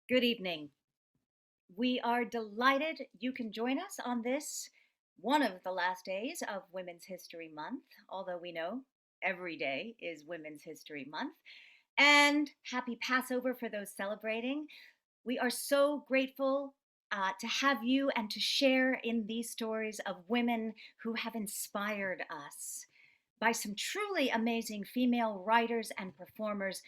Good evening. We are delighted you can join us on this, one of the last days of Women's History Month, although we know every day is Women's History Month. And happy Passover for those celebrating. We are so grateful to have you and to share in these stories of women who have inspired us by some truly amazing female writers and performers.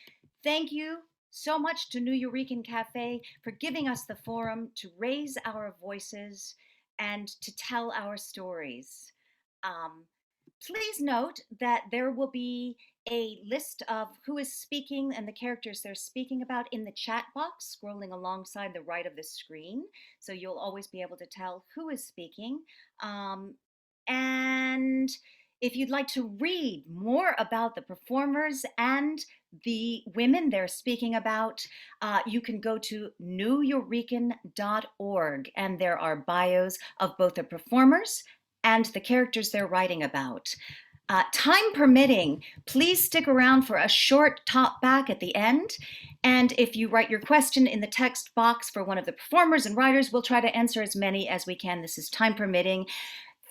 Thank you so much to New Eurekan Cafe for giving us the forum to raise our voices and to tell our stories. Um, Please note that there will be a list of who is speaking and the characters they're speaking about in the chat box scrolling alongside the right of the screen. So you'll always be able to tell who is speaking. And if you'd like to read more about the performers and the women they're speaking about, you can go to newyourekan.org, and there are bios of both the performers and the characters they're writing about. Time permitting, please stick around for a short talk back at the end. And if you write your question in the text box for one of the performers and writers, we'll try to answer as many as we can. This is time permitting.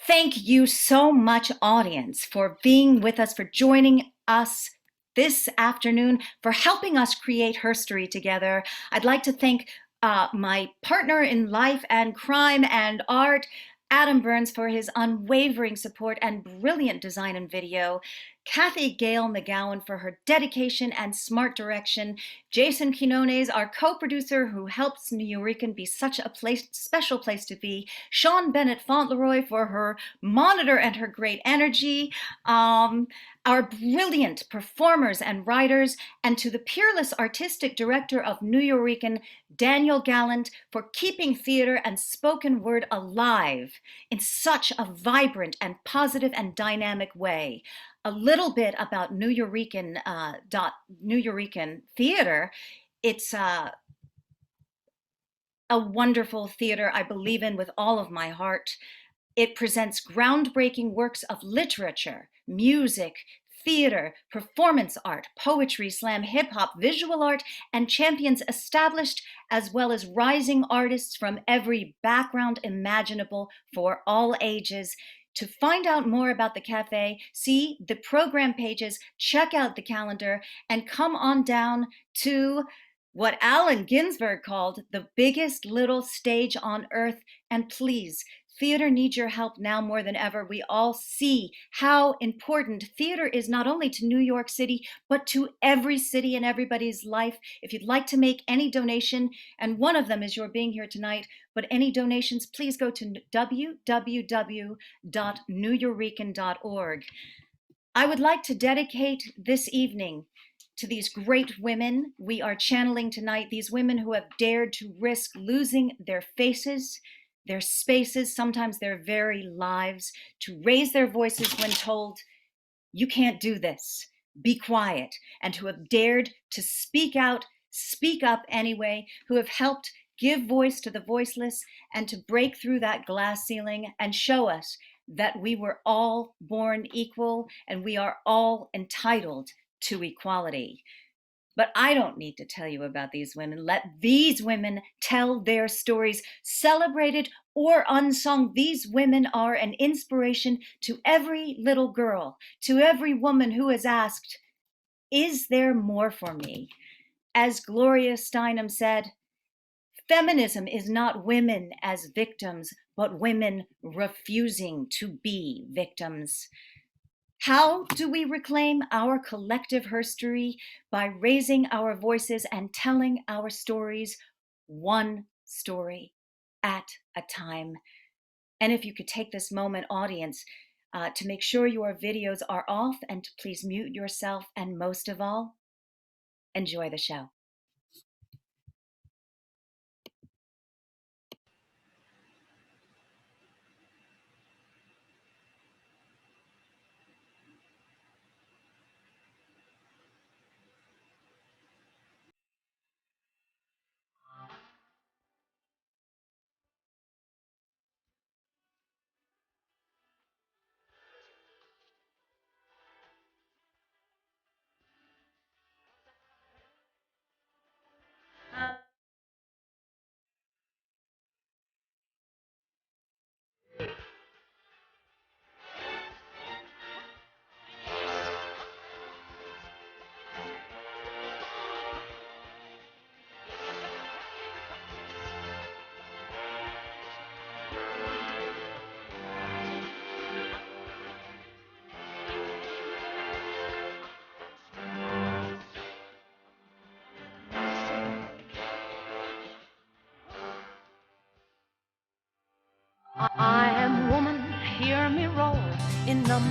Thank you so much, audience, for being with us, for joining us this afternoon, for helping us create HerStory together. I'd like to thank my partner in life and crime and art, Adam Burns, for his unwavering support and brilliant design and video, Gail MacGowan for her dedication and smart direction, Jason Quinones, our co-producer who helps New Eurekan be such a special place to be, Shaun Benett Fauntleroy for her monitor and her great energy, our brilliant performers and writers, and to the peerless artistic director of New Eurekan, Daniel Gallant, for keeping theater and spoken word alive in such a vibrant and positive and dynamic way. A little bit about New Eurekan Theater. It's a wonderful theater I believe in with all of my heart. It presents groundbreaking works of literature, music, theater, performance art, poetry, slam, hip hop, visual art, and champions established as well as rising artists from every background imaginable for all ages. To find out more about the cafe, see the program pages, check out the calendar, and come on down to what Allen Ginsberg called the biggest little stage on earth. And please, theater needs your help now more than ever. We all see how important theater is not only to New York City, but to every city in everybody's life. If you'd like to make any donation, and one of them is your being here tonight, but any donations, please go to www.newyourekan.org. I would like to dedicate this evening to these great women we are channeling tonight, these women who have dared to risk losing their faces, their spaces, sometimes their very lives, to raise their voices when told, you can't do this, be quiet, and who have dared to speak out, speak up anyway, who have helped give voice to the voiceless and to break through that glass ceiling and show us that we were all born equal and we are all entitled to equality. But I don't need to tell you about these women. Let these women tell their stories, celebrated or unsung. These women are an inspiration to every little girl, to every woman who has asked, is there more for me? As Gloria Steinem said, feminism is not women as victims, but women refusing to be victims. How do we reclaim our collective herstory? By raising our voices and telling our stories, one story at a time. And if you could take this moment, audience, to make sure your videos are off and to please mute yourself, and most of all, enjoy the show.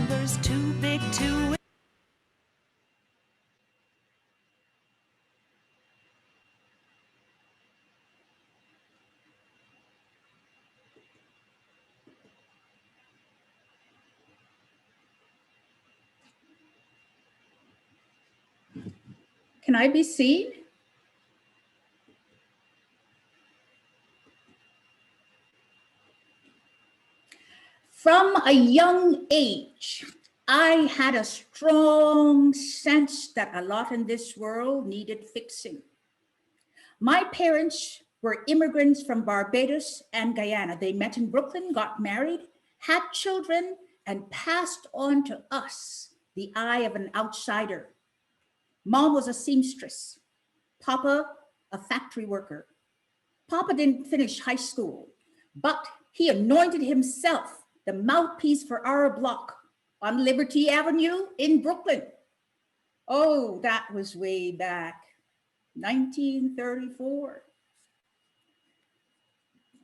numbers too big to... Can I be seen? From a young age, I had a strong sense that a lot in this world needed fixing. My parents were immigrants from Barbados and Guyana. They met in Brooklyn, got married, had children, and passed on to us the eye of an outsider. Mom was a seamstress. Papa, a factory worker. Papa didn't finish high school, but he anointed himself the mouthpiece for our block on Liberty Avenue in Brooklyn. Oh, that was way back, 1934.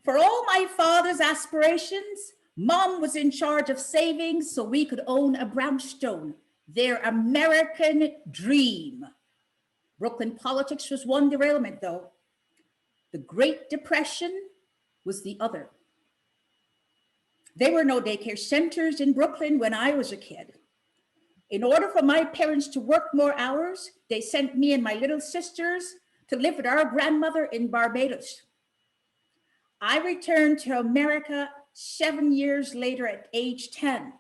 For all my father's aspirations, Mom was in charge of savings so we could own a brownstone, their American dream. Brooklyn politics was one derailment, though. The Great Depression was the other. There were no daycare centers in Brooklyn when I was a kid. In order for my parents to work more hours, they sent me and my little sisters to live with our grandmother in Barbados. I returned to America 7 years later at age 10.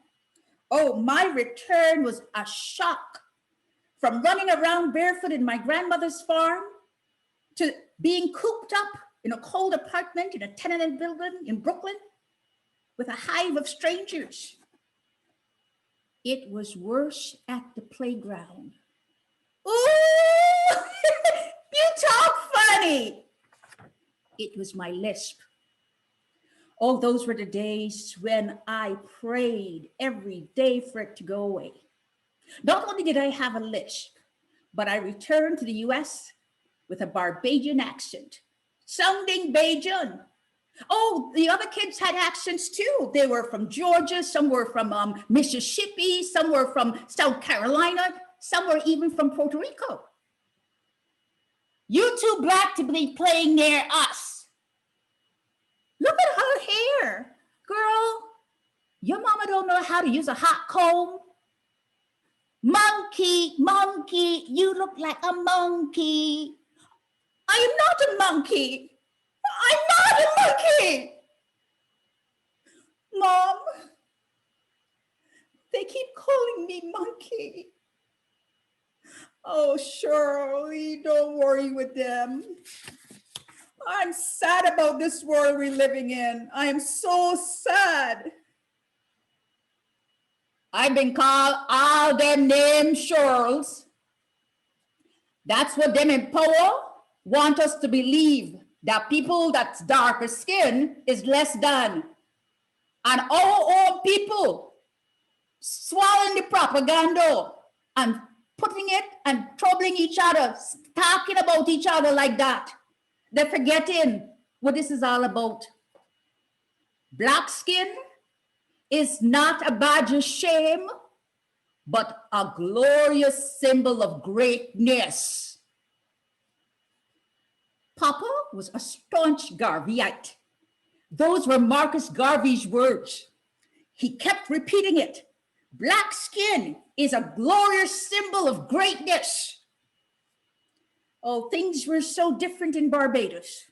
Oh, my return was a shock. From running around barefoot in my grandmother's farm to being cooped up in a cold apartment in a tenement building in Brooklyn with a hive of strangers. It was worse at the playground. Ooh, you talk funny. It was my lisp. Oh, those were the days when I prayed every day for it to go away. Not only did I have a lisp, but I returned to the US with a Barbadian accent, sounding Bajan. Oh, the other kids had accents too. They were from Georgia, some were from Mississippi, some were from South Carolina, some were even from Puerto Rico. You too black to be playing near us. Look at her hair. Girl, your mama don't know how to use a hot comb. Monkey, monkey, you look like a monkey. I am not a monkey. I'm not a monkey. Mom, they keep calling me monkey. Oh, Shirley, don't worry with them. I'm sad about this world we're living in. I am so sad. I've been called all them names Shirls. That's what them in power want us to believe, that people that's darker skin is less than. And our own people swallowing the propaganda and putting it and troubling each other, talking about each other like that. They're forgetting what this is all about. Black skin is not a badge of shame, but a glorious symbol of greatness. Papa was a staunch Garveyite. Those were Marcus Garvey's words. He kept repeating it. Black skin is a glorious symbol of greatness. Oh, things were so different in Barbados.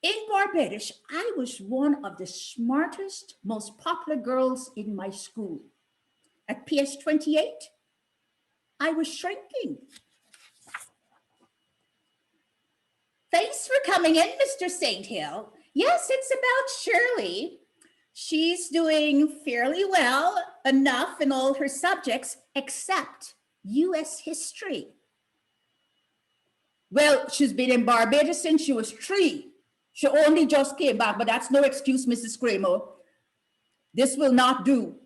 In Barbados, I was one of the smartest, most popular girls in my school. At PS 28, I was shrinking. Thanks for coming in, Mr. St. Hill. Yes, it's about Shirley. She's doing fairly well, enough in all her subjects, except US history. Well, she's been in Barbados since she was 3. She only just came back, but that's no excuse, Mrs. Kramer. This will not do.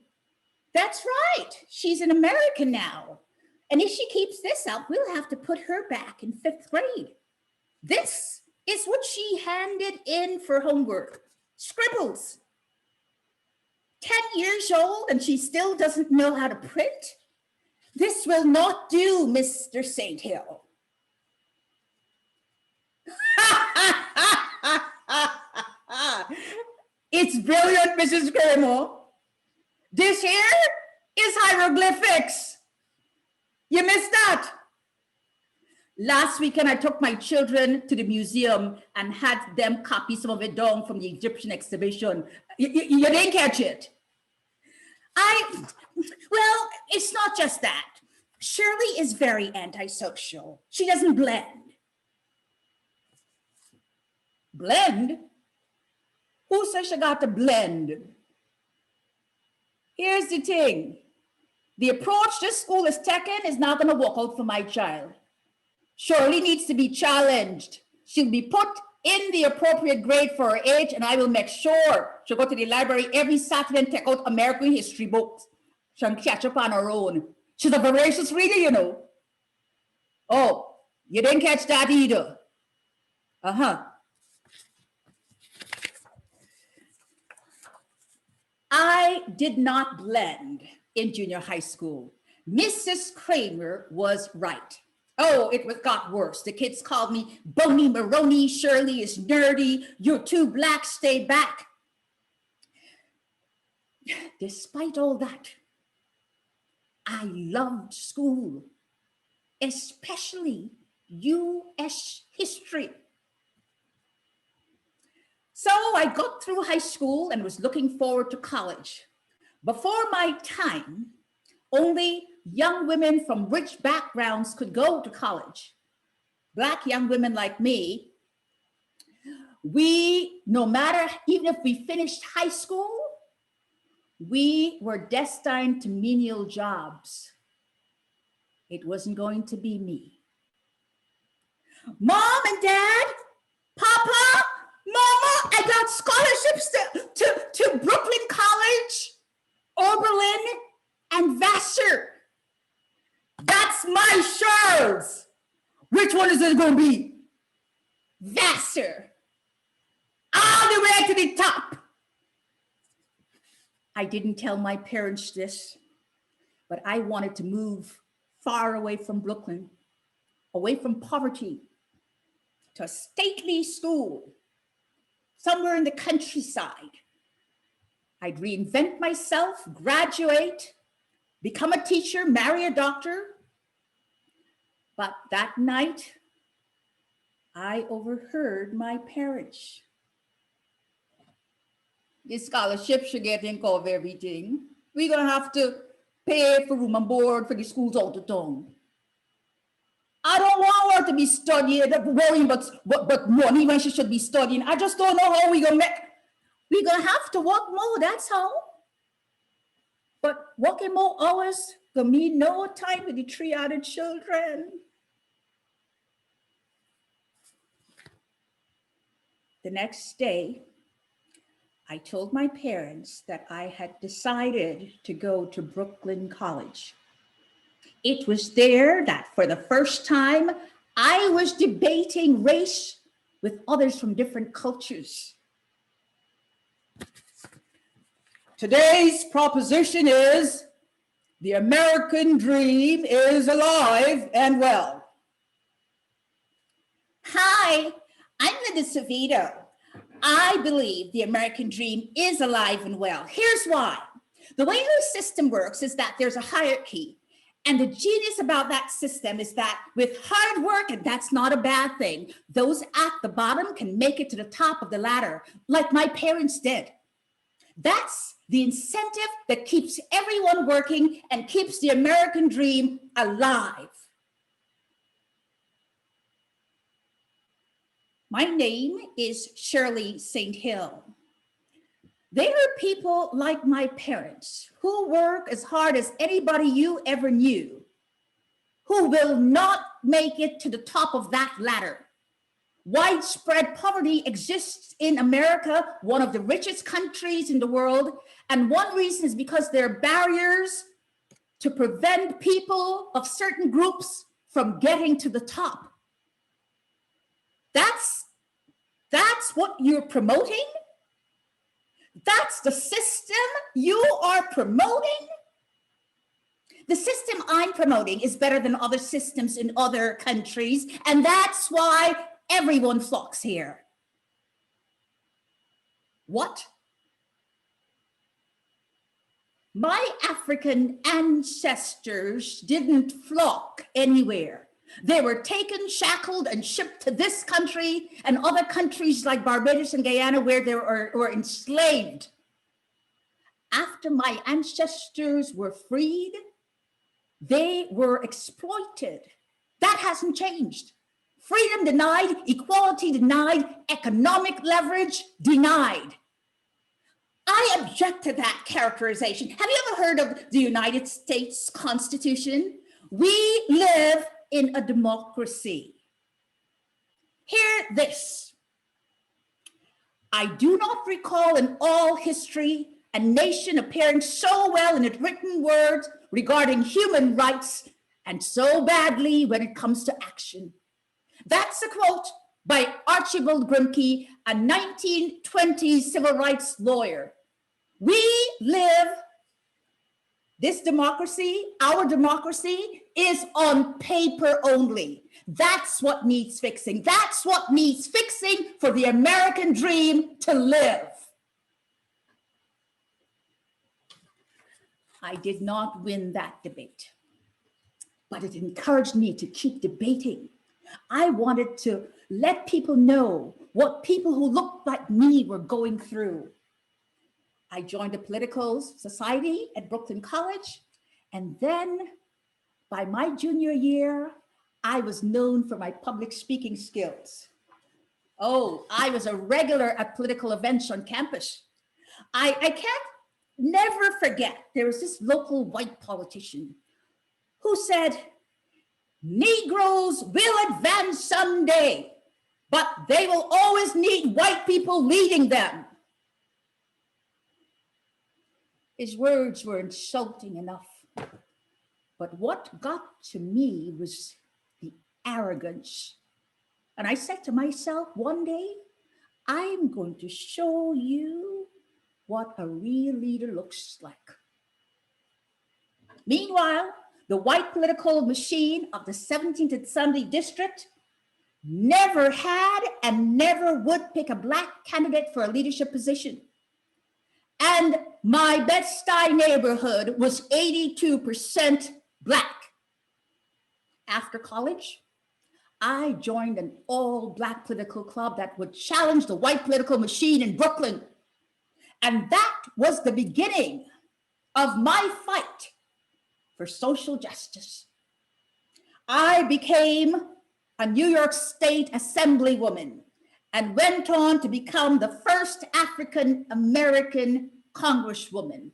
That's right. She's an American now. And if she keeps this up, we'll have to put her back in 5th grade. This is what she handed in for homework. Scribbles. 10 years old and she still doesn't know how to print? This will not do, Mr. St. Hill. It's brilliant, Mrs. Graymo. This here is hieroglyphics. You missed that. Last weekend, I took my children to the museum and had them copy some of it down from the Egyptian exhibition. You didn't catch it. Well, it's not just that. Shirley is very antisocial. She doesn't blend. Blend? Who says she got to blend? Here's the thing. The approach this school is taking is not going to work out for my child. Shirley needs to be challenged. She'll be put in the appropriate grade for her age, and I will make sure she'll go to the library every Saturday and take out American history books. She'll catch up on her own. She's a voracious reader, you know. Oh, you didn't catch that either. Uh-huh. I did not blend in junior high school. Mrs. Kramer was right. Oh, got worse. The kids called me Bony Maroney. Shirley is nerdy. You're too black, stay back. Despite all that, I loved school, especially U.S. history. So I got through high school and was looking forward to college. Before my time, only young women from rich backgrounds could go to college. Black young women like me, no matter, even if we finished high school, we were destined to menial jobs. It wasn't going to be me. Mom and Dad, Papa, Mama, I got scholarships to Brooklyn College, Oberlin, and Vassar. That's my Charles. Which one is it going to be? Vassar. All the way to the top. I didn't tell my parents this, but I wanted to move far away from Brooklyn, away from poverty, to a stately school, somewhere in the countryside. I'd reinvent myself, graduate, become a teacher, marry a doctor. But that night, I overheard my parents. The scholarships are getting cover everything. We're gonna have to pay for room and board for the schools out of town. I don't want her to be studying, worrying but money when she should be studying. I just don't know how we're gonna have to work more, that's how. But working more hours gonna mean no time with the 3 other children. The next day, I told my parents that I had decided to go to Brooklyn College. It was there that for the first time, I was debating race with others from different cultures. Today's proposition is the American dream is alive and well. Hi, I'm Linda Savito. I believe the American dream is alive and well. Here's why. The way the system works is that there's a hierarchy. And the genius about that system is that with hard work, and that's not a bad thing, those at the bottom can make it to the top of the ladder, like my parents did. That's the incentive that keeps everyone working and keeps the American dream alive. My name is Shirley St. Hill. They are people like my parents who work as hard as anybody you ever knew, who will not make it to the top of that ladder. Widespread poverty exists in America, one of the richest countries in the world, and one reason is because there are barriers to prevent people of certain groups from getting to the top. That's what you're promoting? That's the system you are promoting? The system I'm promoting is better than other systems in other countries, and that's why everyone flocks here. What? My African ancestors didn't flock anywhere. They were taken, shackled, and shipped to this country and other countries like Barbados and Guyana where they were enslaved. After my ancestors were freed, they were exploited. That hasn't changed. Freedom denied, equality denied, economic leverage denied. I object to that characterization. Have you ever heard of the United States Constitution? We live in a democracy. Hear this. I do not recall in all history a nation appearing so well in its written words regarding human rights and so badly when it comes to action. That's a quote by Archibald Grimke, a 1920s civil rights lawyer. We live, this democracy, our democracy, is on paper only. That's what needs fixing. That's what needs fixing for the American dream to live. I did not win that debate, but it encouraged me to keep debating. I wanted to let people know what people who looked like me were going through. I joined a political society at Brooklyn College, and then by my junior year, I was known for my public speaking skills. Oh, I was a regular at political events on campus. I can't never forget, there was this local white politician who said, Negroes will advance someday, but they will always need white people leading them. His words were insulting enough, but what got to me was the arrogance. And I said to myself, one day, I'm going to show you what a real leader looks like. Meanwhile, the white political machine of the 17th and Sandhi district never had and never would pick a Black candidate for a leadership position. And my Bed-Stuy neighborhood was 82% Black. After college, I joined an all-Black political club that would challenge the white political machine in Brooklyn. And that was the beginning of my fight for social justice. I became a New York State Assemblywoman and went on to become the first African American Congresswoman.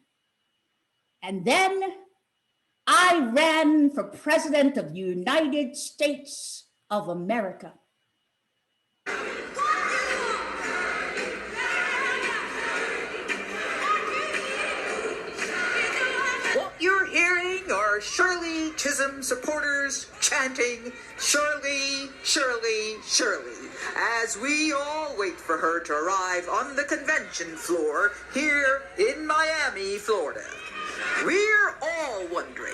And then I ran for President of the United States of America. What you're hearing are Shirley Chisholm supporters chanting, Shirley, Shirley, Shirley, as we all wait for her to arrive on the convention floor here in Miami, Florida. We're all wondering,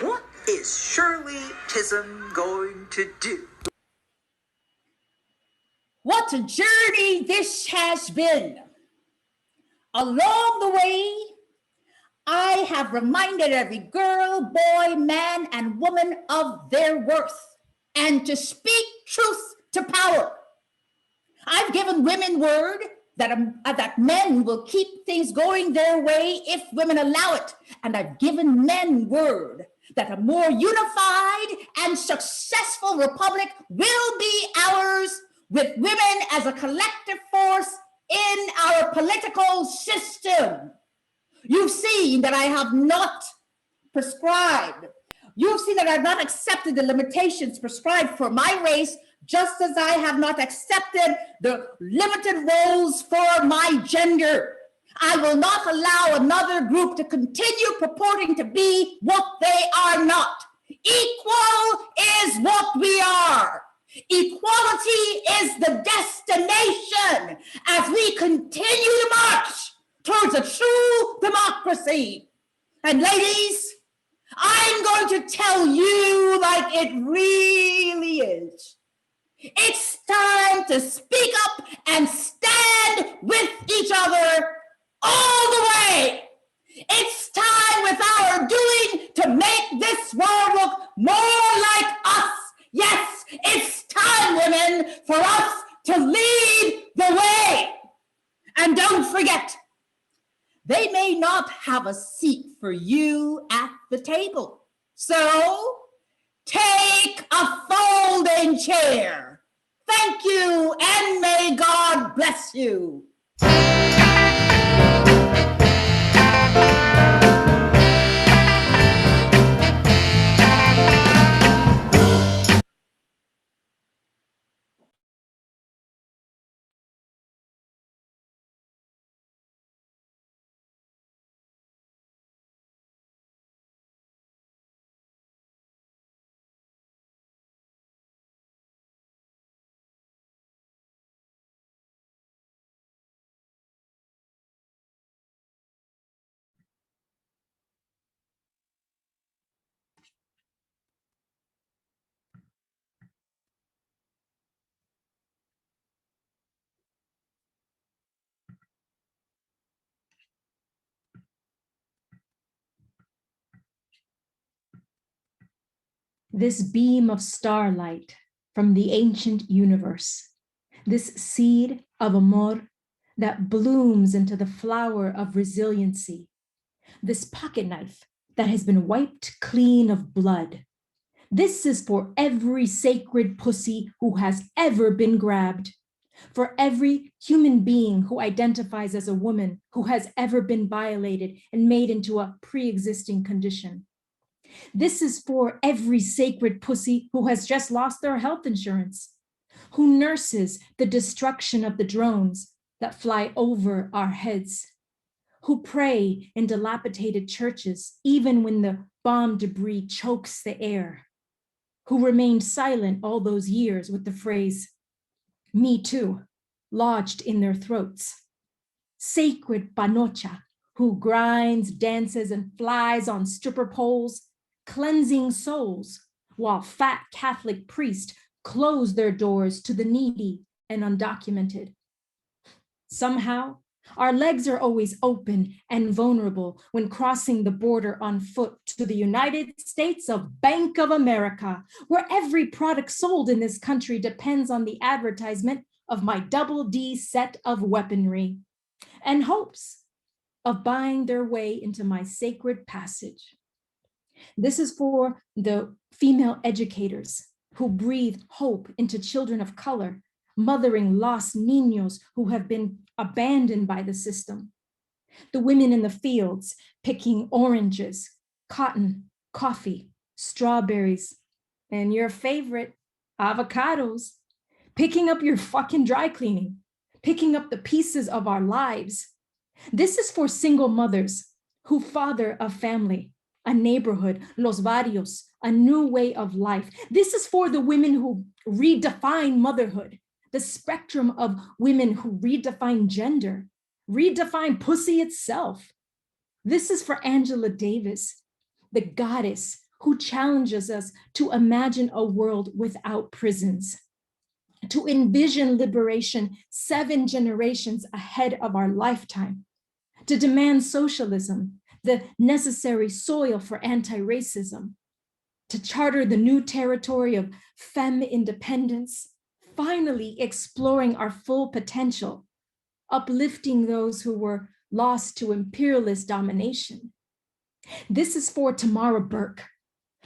what is Shirley Chisholm going to do? What a journey this has been. Along the way, I have reminded every girl, boy, man, and woman of their worth and to speak truth to power. I've given women word that men will keep things going their way if women allow it. And I've given men word that a more unified and successful republic will be ours with women as a collective force in our political system. You've seen that I have not prescribed. You've seen that I've not accepted the limitations prescribed for my race, just as I have not accepted the limited roles for my gender. I will not allow another group to continue purporting to be what they are not. Equal is what we are. Equality is the destination as we continue to march towards a true democracy. And ladies, I'm going to tell you like it really is. It's time to speak up and stand with each other all the way. It's time with our doing to make this world look more like us. Yes, it's time, women, for us to lead the way. And don't forget, they may not have a seat for you at the table. So take a folding chair. Thank you, and may God bless you. This beam of starlight from the ancient universe, this seed of amor that blooms into the flower of resiliency, this pocket knife that has been wiped clean of blood. This is for every sacred pussy who has ever been grabbed, for every human being who identifies as a woman who has ever been violated and made into a pre-existing condition. This is for every sacred pussy who has just lost their health insurance, who nurses the destruction of the drones that fly over our heads, who pray in dilapidated churches even when the bomb debris chokes the air, who remained silent all those years with the phrase, "Me too," lodged in their throats. Sacred panocha, who grinds, dances, and flies on stripper poles, cleansing souls, while fat Catholic priests close their doors to the needy and undocumented. Somehow, our legs are always open and vulnerable when crossing the border on foot to the United States of Bank of America, where every product sold in this country depends on the advertisement of my double D set of weaponry and hopes of buying their way into my sacred passage. This is for the female educators who breathe hope into children of color, mothering lost niños who have been abandoned by the system. The women in the fields picking oranges, cotton, coffee, strawberries, and your favorite, avocados, picking up your fucking dry cleaning, picking up the pieces of our lives. This is for single mothers who father a family, a neighborhood, los barrios, a new way of life. This is for the women who redefine motherhood, the spectrum of women who redefine gender, redefine pussy itself. This is for Angela Davis, the goddess who challenges us to imagine a world without prisons, to envision liberation 7 generations ahead of our lifetime, to demand socialism, the necessary soil for anti-racism, to charter the new territory of femme independence, finally exploring our full potential, uplifting those who were lost to imperialist domination. This is for Tamara Burke,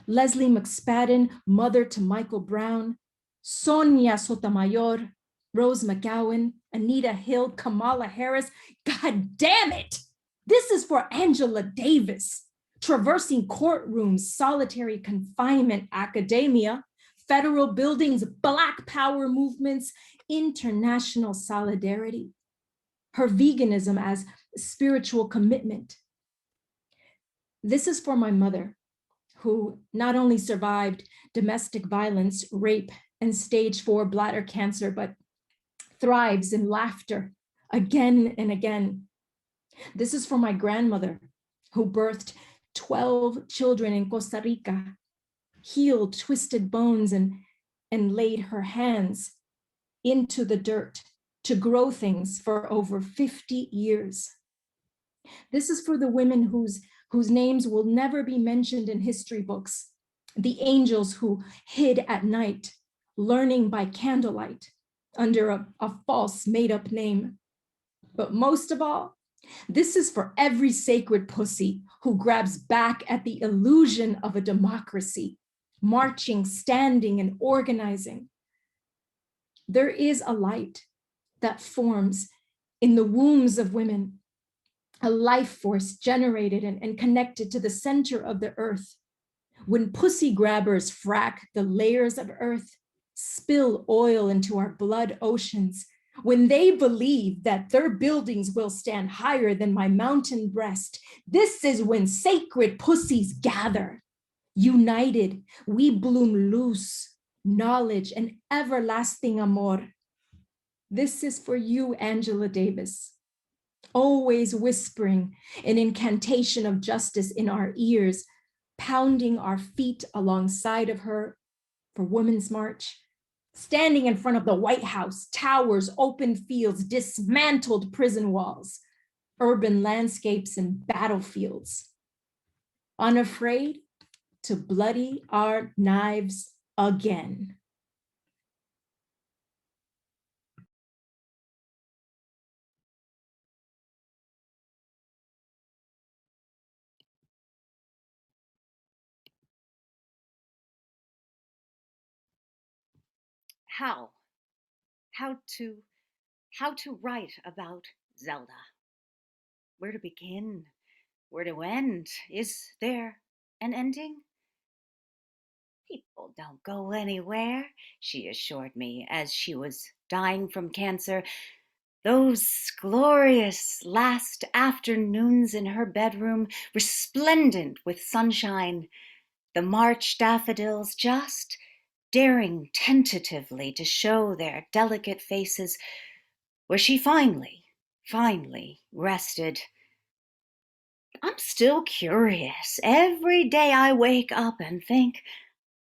Leslie McSpadden, mother to Michael Brown, Sonia Sotomayor, Rose McGowan, Anita Hill, Kamala Harris. God damn it! This is for Angela Davis, traversing courtrooms, solitary confinement, academia, federal buildings, Black power movements, international solidarity. Her veganism as spiritual commitment. This is for my mother, who not only survived domestic violence, rape, and stage 4 bladder cancer, but thrives in laughter again and again. This is for my grandmother, who birthed 12 children in Costa Rica, healed twisted bones and laid her hands into the dirt to grow things for over 50 years. This is for the women whose names will never be mentioned in history books, the angels who hid at night, learning by candlelight under a false made-up name. But most of all, this is for every sacred pussy who grabs back at the illusion of a democracy, marching, standing, and organizing. There is a light that forms in the wombs of women, a life force generated and connected to the center of the earth. When pussy grabbers frack the layers of earth, spill oil into our blood oceans, when they believe that their buildings will stand higher than my mountain breast, this is when sacred pussies gather. United, we bloom loose, knowledge, and everlasting amor. This is for you, Angela Davis, always whispering an incantation of justice in our ears, pounding our feet alongside of her for Women's March, standing in front of the White House, towers, open fields, dismantled prison walls, urban landscapes, and battlefields, unafraid to bloody our knives again. How? How to write about Zelda? Where to begin? Where to end? Is there an ending? People don't go anywhere, she assured me as she was dying from cancer. Those glorious last afternoons in her bedroom, resplendent with sunshine, the March daffodils just daring tentatively to show their delicate faces, where she finally rested. I'm still curious. Every day I wake up and think,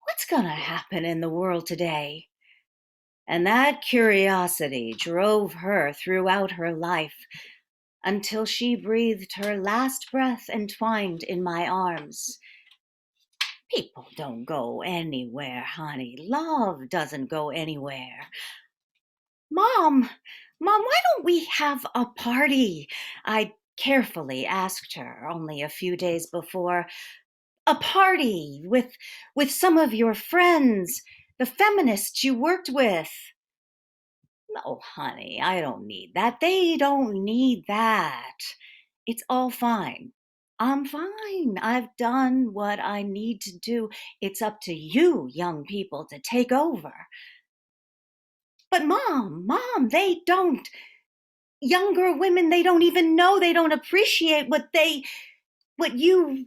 what's gonna happen in the world today? And that curiosity drove her throughout her life until she breathed her last breath entwined in my arms. People don't go anywhere, honey. Love doesn't go anywhere. Mom, why don't we have a party? I carefully asked her only a few days before. A party with some of your friends, the feminists you worked with. No, honey, I don't need that. They don't need that. It's all fine. I'm fine. I've done what I need to do. It's up to you, young people, to take over. But Mom, they don't. Younger women, they don't even know, they don't appreciate what you.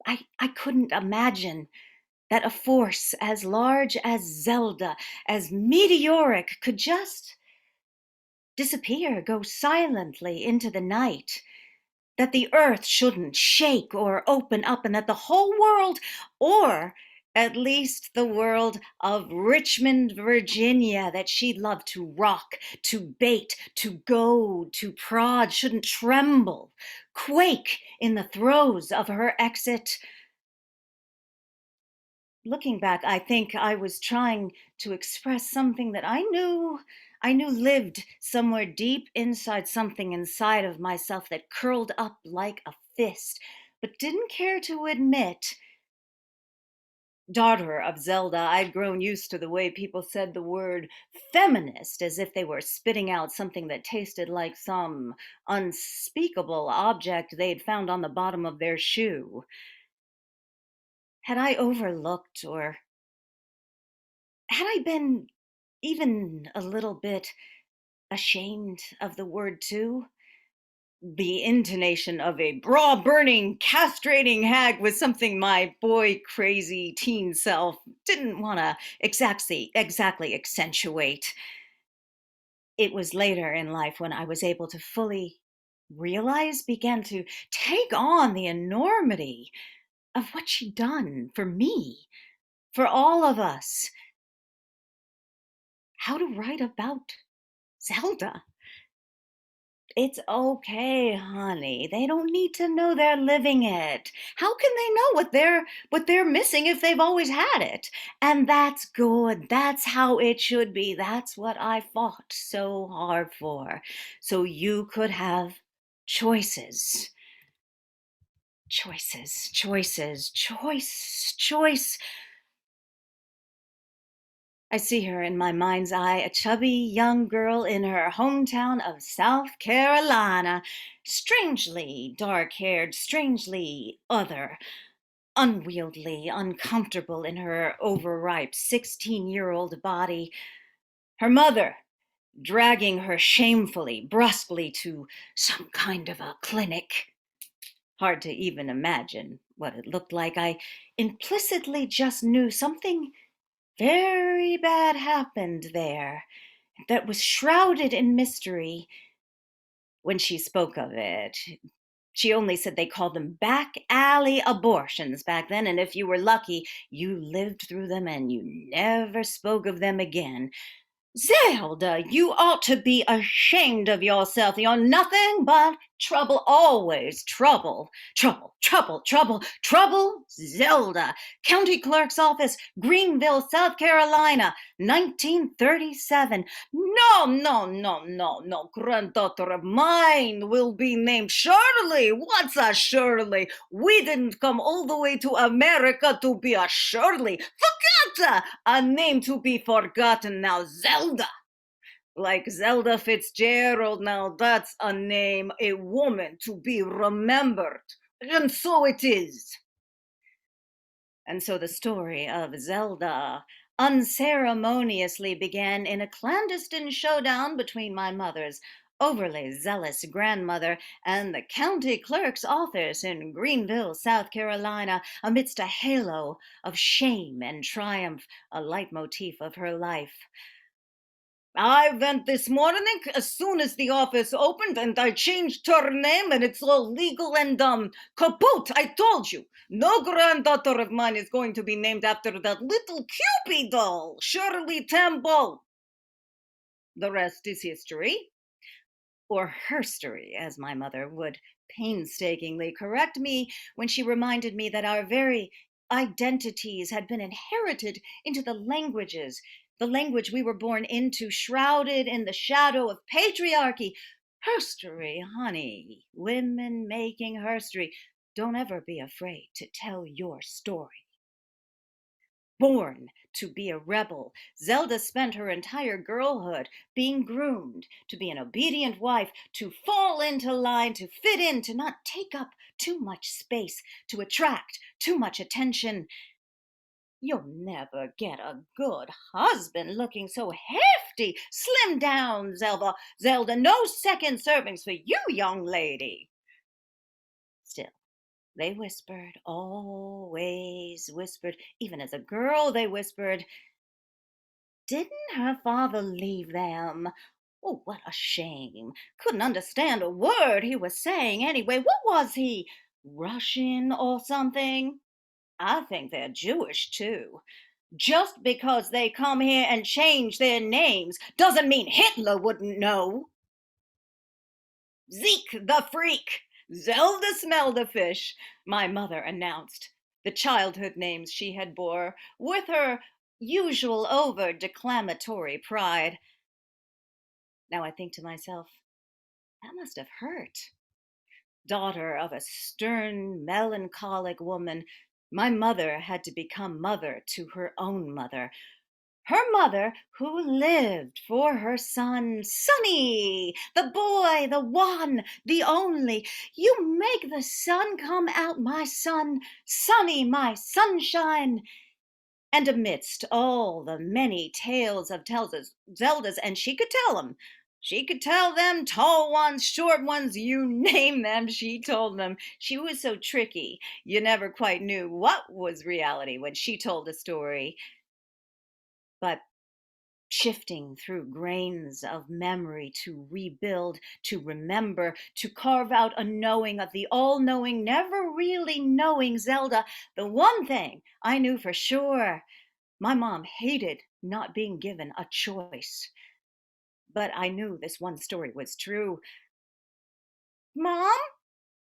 I couldn't imagine that a force as large as Zelda, as meteoric, could just disappear, go silently into the night, that the earth shouldn't shake or open up, and that the whole world, or at least the world of Richmond, Virginia, that she'd love to rock, to bait, to go, to prod, shouldn't tremble, quake in the throes of her exit. Looking back, I think I was trying to express something that I knew lived somewhere deep inside, something inside of myself that curled up like a fist, but didn't care to admit. Daughter of Zelda, I'd grown used to the way people said the word feminist as if they were spitting out something that tasted like some unspeakable object they'd found on the bottom of their shoe. Had I overlooked, or had I been even a little bit ashamed of the word too? The intonation of a bra-burning, castrating hag was something my boy-crazy teen self didn't want to exactly accentuate. It was later in life when I was able to fully realize, began to take on the enormity of what she'd done for me, for all of us. How to write about Zelda. It's okay, honey. They don't need to know they're living it. How can they know what they're missing if they've always had it? And that's good. That's how it should be. That's what I fought so hard for. So you could have choices. Choices, choices, choice. I see her in my mind's eye, a chubby young girl in her hometown of South Carolina, strangely dark-haired, strangely other, unwieldy, uncomfortable in her overripe 16-year-old body. Her mother, dragging her shamefully, brusquely to some kind of a clinic. Hard to even imagine what it looked like. I implicitly just knew something very bad happened there that was shrouded in mystery. When she spoke of it, she only said they called them back alley abortions back then, and if you were lucky, you lived through them and you never spoke of them again. Zelda, you ought to be ashamed of yourself. You're nothing but trouble, always trouble. Trouble, Zelda. County Clerk's Office, Greenville, South Carolina, 1937. No. Granddaughter of mine will be named Shirley. What's a Shirley? We didn't come all the way to America to be a Shirley. A name to be forgotten now, Zelda. Like Zelda Fitzgerald, now that's a name, a woman to be remembered. And so it is. And so the story of Zelda unceremoniously began in a clandestine showdown between my mother's overly zealous grandmother and the county clerk's office in Greenville, South Carolina, amidst a halo of shame and triumph, a leitmotif of her life. I went this morning as soon as the office opened, and I changed her name, and it's all legal and kaput. I told you, no granddaughter of mine is going to be named after that little Cupid doll, Shirley Temple. The rest is history. Or HerStory, as my mother would painstakingly correct me when she reminded me that our very identities had been inherited into the languages, the language we were born into, shrouded in the shadow of patriarchy. HerStory, honey, women making HerStory. Don't ever be afraid to tell your story. Born to be a rebel, Zelda spent her entire girlhood being groomed to be an obedient wife, to fall into line, to fit in, to not take up too much space, to attract too much attention. You'll never get a good husband looking so hefty. Slim down, Zelda. No second servings for you, young lady. Still, they whispered, always whispered. Even as a girl, they whispered, didn't her father leave them? Oh, what a shame. Couldn't understand a word he was saying anyway. What was he, Russian or something? I think they're Jewish, too. Just because they come here and change their names doesn't mean Hitler wouldn't know. Zeke the freak! Zelda smelled a fish, my mother announced, the childhood names she had bore, with her usual over-declamatory pride. Now I think to myself, that must have hurt. Daughter of a stern, melancholic woman, my mother had to become mother to her own mother. Her mother who lived for her son, Sonny, the boy, the one, the only. You make the sun come out, my son, Sonny, my sunshine. And amidst all the many tales of Zelda's, and she could tell them. She could tell them, tall ones, short ones, you name them, she told them. She was so tricky, you never quite knew what was reality when she told a story. But shifting through grains of memory to rebuild, to remember, to carve out a knowing of the all-knowing, never really knowing Zelda. The one thing I knew for sure, my mom hated not being given a choice. But I knew this one story was true. Mom,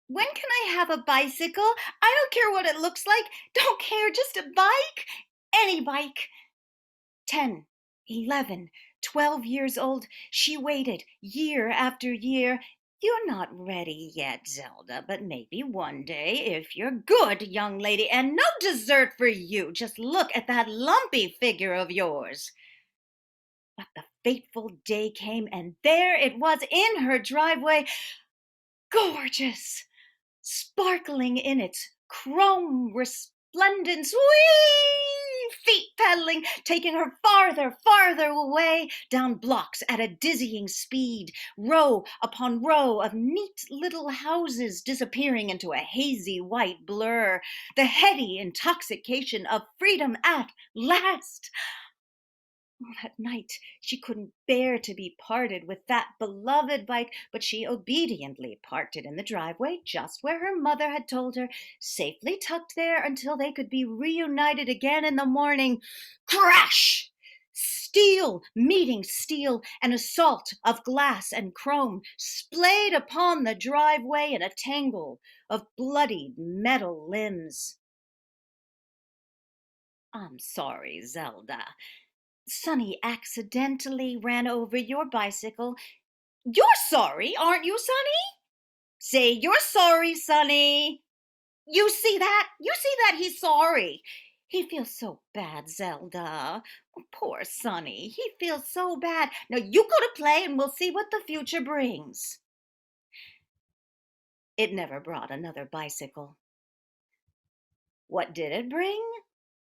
when can I have a bicycle? I don't care what it looks like. Don't care, just a bike. Any bike. 10, 11, 12 years old, she waited year after year. You're not ready yet, Zelda, but maybe one day if you're good, young lady, and no dessert for you. Just look at that lumpy figure of yours. But the fateful day came, and there it was in her driveway, gorgeous, sparkling in its chrome resplendence, whee, feet pedaling, taking her farther, farther away, down blocks at a dizzying speed, row upon row of neat little houses disappearing into a hazy white blur, the heady intoxication of freedom at last. That night she couldn't bear to be parted with that beloved bike, but she obediently parked it in the driveway, just where her mother had told her, safely tucked there until they could be reunited again in the morning. Crash! Steel meeting steel, an assault of glass and chrome splayed upon the driveway in a tangle of bloodied metal limbs. I'm sorry, Zelda. Sonny accidentally ran over your bicycle. You're sorry, aren't you, Sonny? Say you're sorry, Sonny. You see that? You see that he's sorry. He feels so bad, Zelda. Oh, poor Sonny. He feels so bad. Now you go to play and we'll see what the future brings. It never brought another bicycle. What did it bring?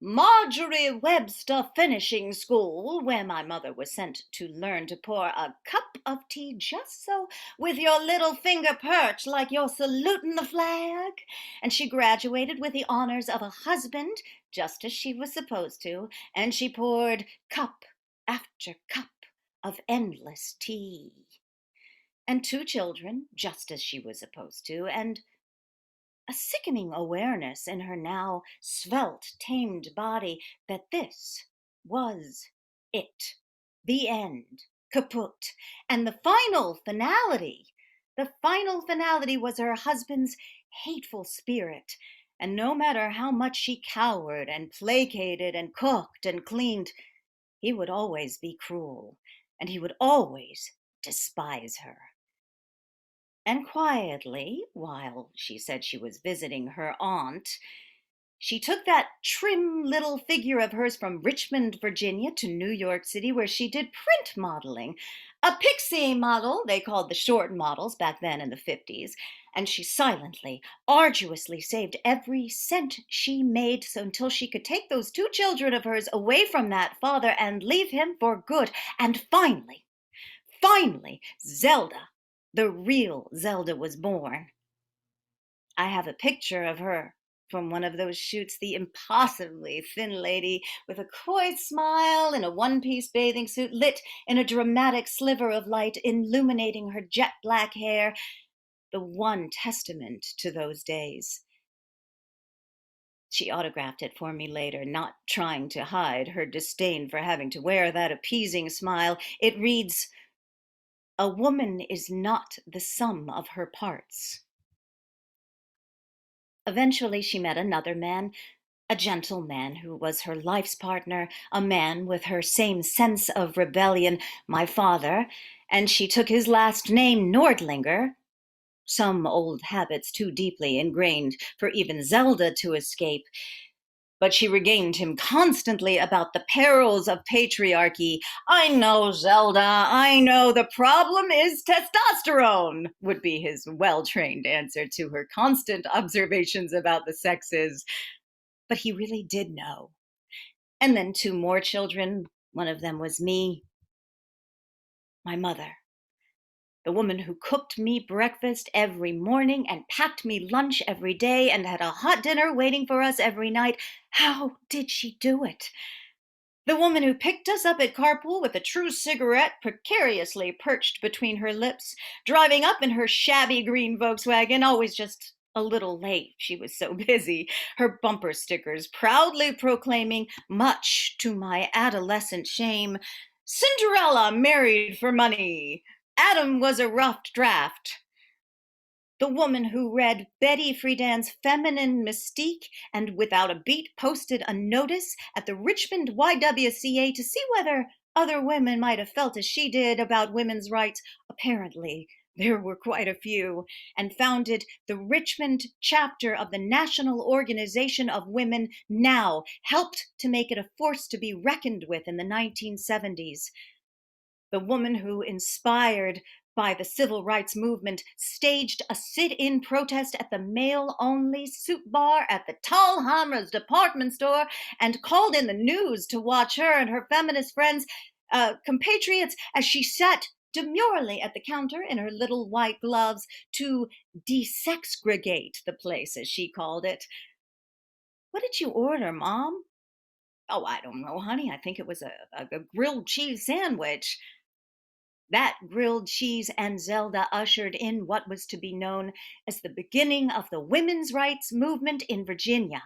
Marjorie Webster Finishing School, where my mother was sent to learn to pour a cup of tea just so, with your little finger perched like you're saluting the flag. And she graduated with the honors of a husband, just as she was supposed to, and she poured cup after cup of endless tea. And 2 children, just as she was supposed to, and a sickening awareness in her now svelte, tamed body that this was it, the end, kaput. And the final finality was her husband's hateful spirit. And no matter how much she cowered and placated and cooked and cleaned, he would always be cruel, and he would always despise her. And quietly, while she said she was visiting her aunt, she took that trim little figure of hers from Richmond, Virginia to New York City, where she did print modeling. A pixie model, they called the short models back then in the 50s, and she silently, arduously saved every cent she made until she could take those 2 children of hers away from that father and leave him for good. And finally, Zelda, the real Zelda, was born. I have a picture of her from one of those shoots, the impossibly thin lady with a coy smile in a one-piece bathing suit, lit in a dramatic sliver of light, illuminating her jet black hair, the one testament to those days. She autographed it for me later, not trying to hide her disdain for having to wear that appeasing smile. It reads, "A woman is not the sum of her parts." Eventually, she met another man, a gentleman who was her life's partner, a man with her same sense of rebellion, my father, and she took his last name, Nordlinger, some old habits too deeply ingrained for even Zelda to escape. But she regained him constantly about the perils of patriarchy. "I know, Zelda, I know, the problem is testosterone," would be his well-trained answer to her constant observations about the sexes. But he really did know. And then 2 more children. One of them was me, my mother. The woman who cooked me breakfast every morning and packed me lunch every day and had a hot dinner waiting for us every night. How did she do it? The woman who picked us up at carpool with a true cigarette precariously perched between her lips, driving up in her shabby green Volkswagen, always just a little late, she was so busy, her bumper stickers proudly proclaiming, much to my adolescent shame, Cinderella married for money. Adam was a rough draft. The woman who read Betty Friedan's Feminine Mystique and without a beat posted a notice at the Richmond YWCA to see whether other women might have felt as she did about women's rights. Apparently, there were quite a few, and founded the Richmond chapter of the National Organization of Women, now helped to make it a force to be reckoned with in the 1970s. The woman who, inspired by the civil rights movement, staged a sit-in protest at the male-only soup bar at the Tallhammer's department store and called in the news to watch her and her feminist friends, compatriots, as she sat demurely at the counter in her little white gloves to desexgregate the place, as she called it. What did you order, Mom? Oh, I don't know, honey. I think it was a grilled cheese sandwich. That grilled cheese and Zelda ushered in what was to be known as the beginning of the women's rights movement in Virginia.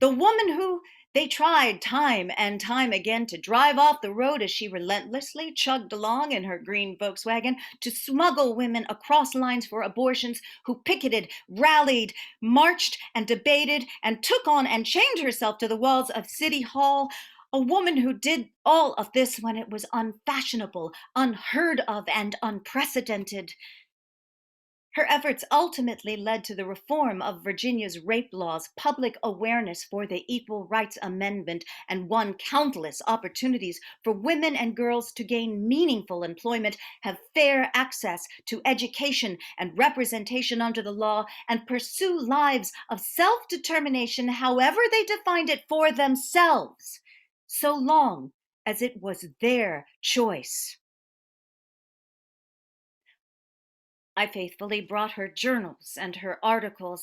The woman who they tried time and time again to drive off the road as she relentlessly chugged along in her green Volkswagen to smuggle women across lines for abortions, who picketed, rallied, marched, and debated, and took on and chained herself to the walls of City Hall. A woman who did all of this when it was unfashionable, unheard of, and unprecedented. Her efforts ultimately led to the reform of Virginia's rape laws, public awareness for the Equal Rights Amendment, and won countless opportunities for women and girls to gain meaningful employment, have fair access to education and representation under the law, and pursue lives of self-determination however they defined it for themselves, so long as it was their choice. I faithfully brought her journals and her articles,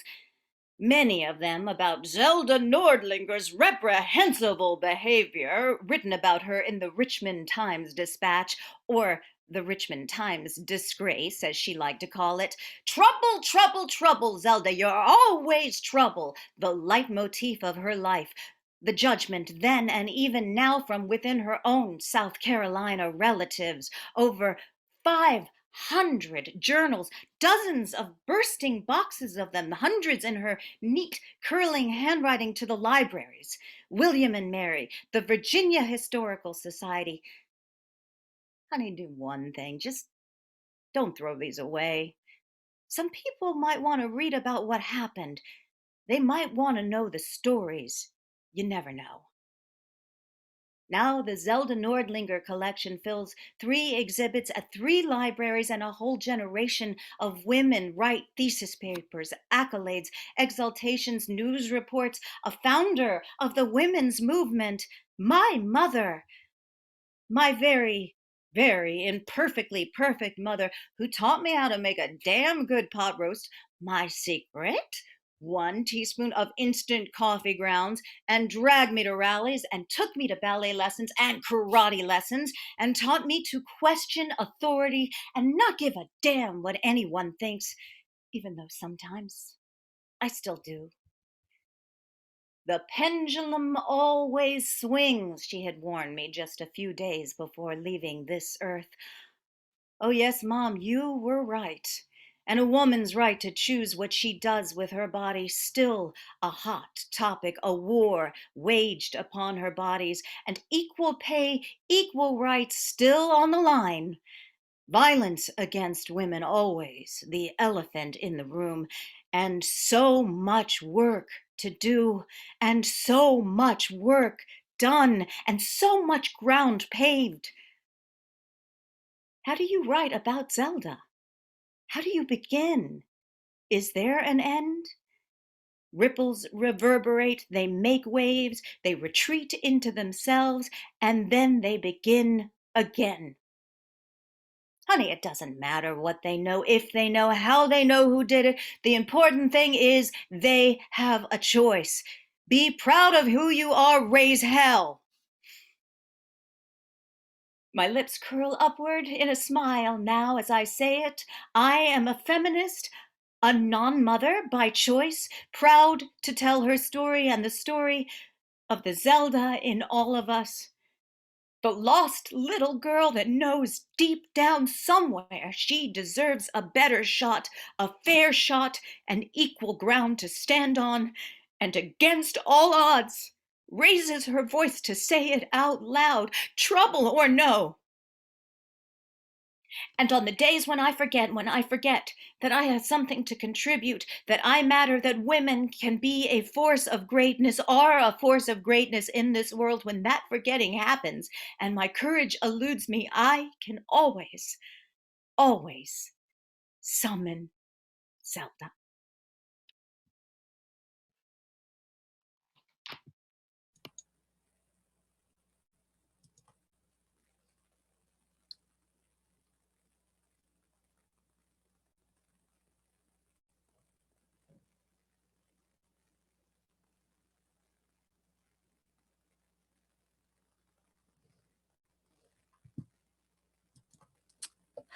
many of them about Zelda Nordlinger's reprehensible behavior, written about her in the Richmond Times Dispatch, or the Richmond Times Disgrace, as she liked to call it. Trouble, trouble, trouble, Zelda, you're always trouble, the leitmotif of her life. The judgment then and even now from within her own South Carolina relatives. Over 500 journals, dozens of bursting boxes of them, hundreds in her neat, curling handwriting to the libraries. William and Mary, the Virginia Historical Society. Honey, do one thing. Just don't throw these away. Some people might want to read about what happened. They might want to know the stories. You never know. Now the Zelda Nordlinger collection fills 3 exhibits at 3 libraries, and a whole generation of women write thesis papers, accolades, exaltations, news reports. A founder of the women's movement, my mother, my very, very imperfectly perfect mother, who taught me how to make a damn good pot roast. My secret: 1 teaspoon of instant coffee grounds, and dragged me to rallies and took me to ballet lessons and karate lessons and taught me to question authority and not give a damn what anyone thinks, even though sometimes I still do. The pendulum always swings, she had warned me just a few days before leaving this earth. Oh yes, Mom, you were right. And a woman's right to choose what she does with her body, still a hot topic, a war waged upon her bodies, and equal pay, equal rights still on the line. Violence against women always the elephant in the room, and so much work to do, and so much work done, and so much ground paved. How do you write about Zelda? How do you begin? Is there an end? Ripples reverberate, they make waves, they retreat into themselves, and then they begin again. Honey, it doesn't matter what they know, if they know, how they know, who did it. The important thing is they have a choice. Be proud of who you are, raise hell. My lips curl upward in a smile now as I say it. I am a feminist, a non-mother by choice, proud to tell her story and the story of the Zelda in all of us. The lost little girl that knows deep down somewhere she deserves a better shot, a fair shot, and equal ground to stand on, and against all odds, raises her voice to say it out loud, trouble or no. And on the days when I forget that I have something to contribute, that I matter, that women can be a force of greatness, are a force of greatness in this world, when that forgetting happens and my courage eludes me, I can always, always summon Zelda.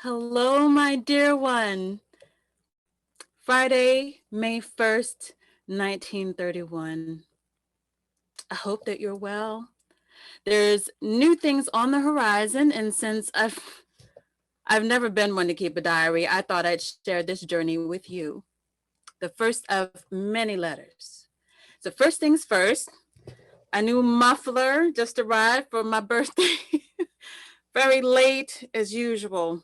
Hello, my dear one. Friday, May 1st, 1931. I hope that you're well. There's new things on the horizon, and since I've never been one to keep a diary, I thought I'd share this journey with you. The first of many letters. So first things first, a new muffler just arrived for my birthday. Very late as usual.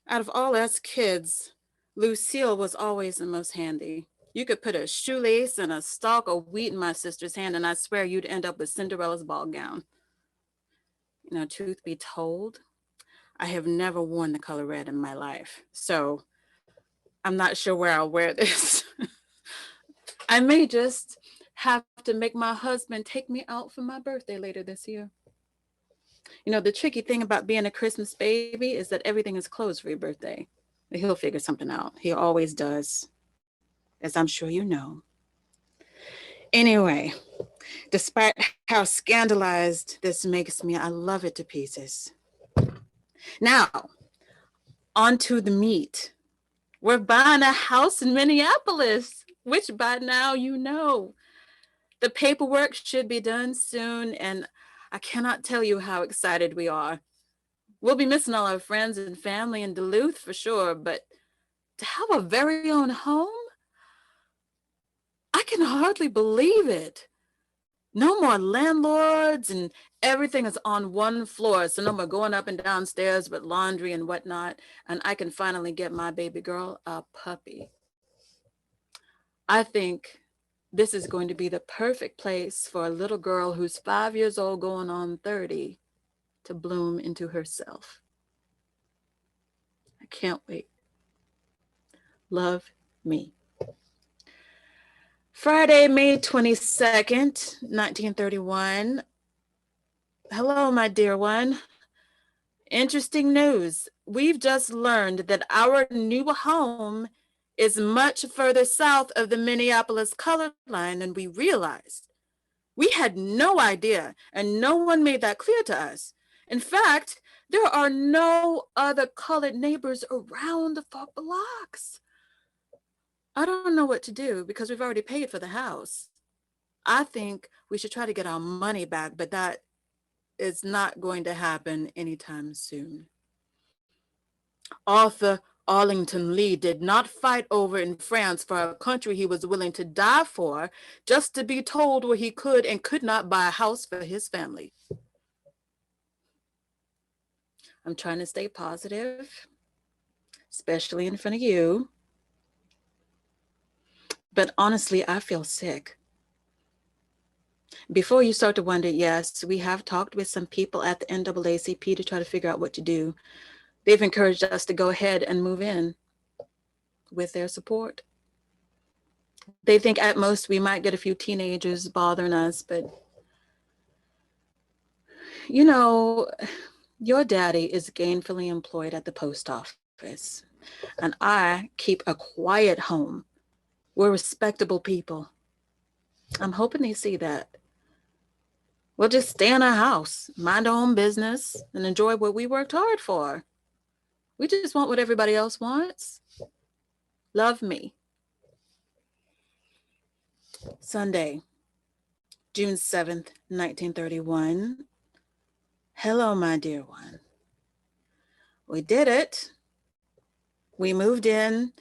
Out of all us kids, Lucille was always the most handy. You could put a shoelace and a stalk of wheat in my sister's hand, and I swear you'd end up with Cinderella's ball gown. You know, truth be told, I have never worn the color red in my life, so I'm not sure where I'll wear this. I may just have to make my husband take me out for my birthday later this year. You know, the tricky thing about being a Christmas baby is that everything is closed for your birthday. He'll figure something out. He always does, as I'm sure you know. Anyway, despite how scandalized this makes me, I love it to pieces. Now, on to the meat. We're buying a house in Minneapolis, which by now you know. The paperwork should be done soon, and I cannot tell you how excited we are. We'll be missing all our friends and family in Duluth for sure, but to have a very own home? I can hardly believe it. No more landlords, and everything is on one floor, so no more going up and downstairs with laundry and whatnot, and I can finally get my baby girl a puppy. I think this is going to be the perfect place for a little girl who's 5 years old going on 30 to bloom into herself. I can't wait. Love, me. Friday, May 22nd, 1931. Hello, my dear one. Interesting news. We've just learned that our new home is much further south of the Minneapolis color line than we realized. We had no idea, and no one made that clear to us. In fact, there are no other colored neighbors around for blocks. I don't know what to do because we've already paid for the house. I think we should try to get our money back, but that is not going to happen anytime soon. Arthur Arlington Lee did not fight over in France for a country he was willing to die for just to be told where he could and could not buy a house for his family. I'm trying to stay positive, especially in front of you. But honestly, I feel sick. Before you start to wonder, yes, we have talked with some people at the NAACP to try to figure out what to do. They've encouraged us to go ahead and move in with their support. They think at most we might get a few teenagers bothering us, but you know, your daddy is gainfully employed at the post office, and I keep a quiet home. We're respectable people. I'm hoping they see that. We'll just stay in our house, mind our own business, and enjoy what we worked hard for. We just want what everybody else wants. Love me. Sunday, June 7th, 1931. Hello, my dear one. We did it. We moved in,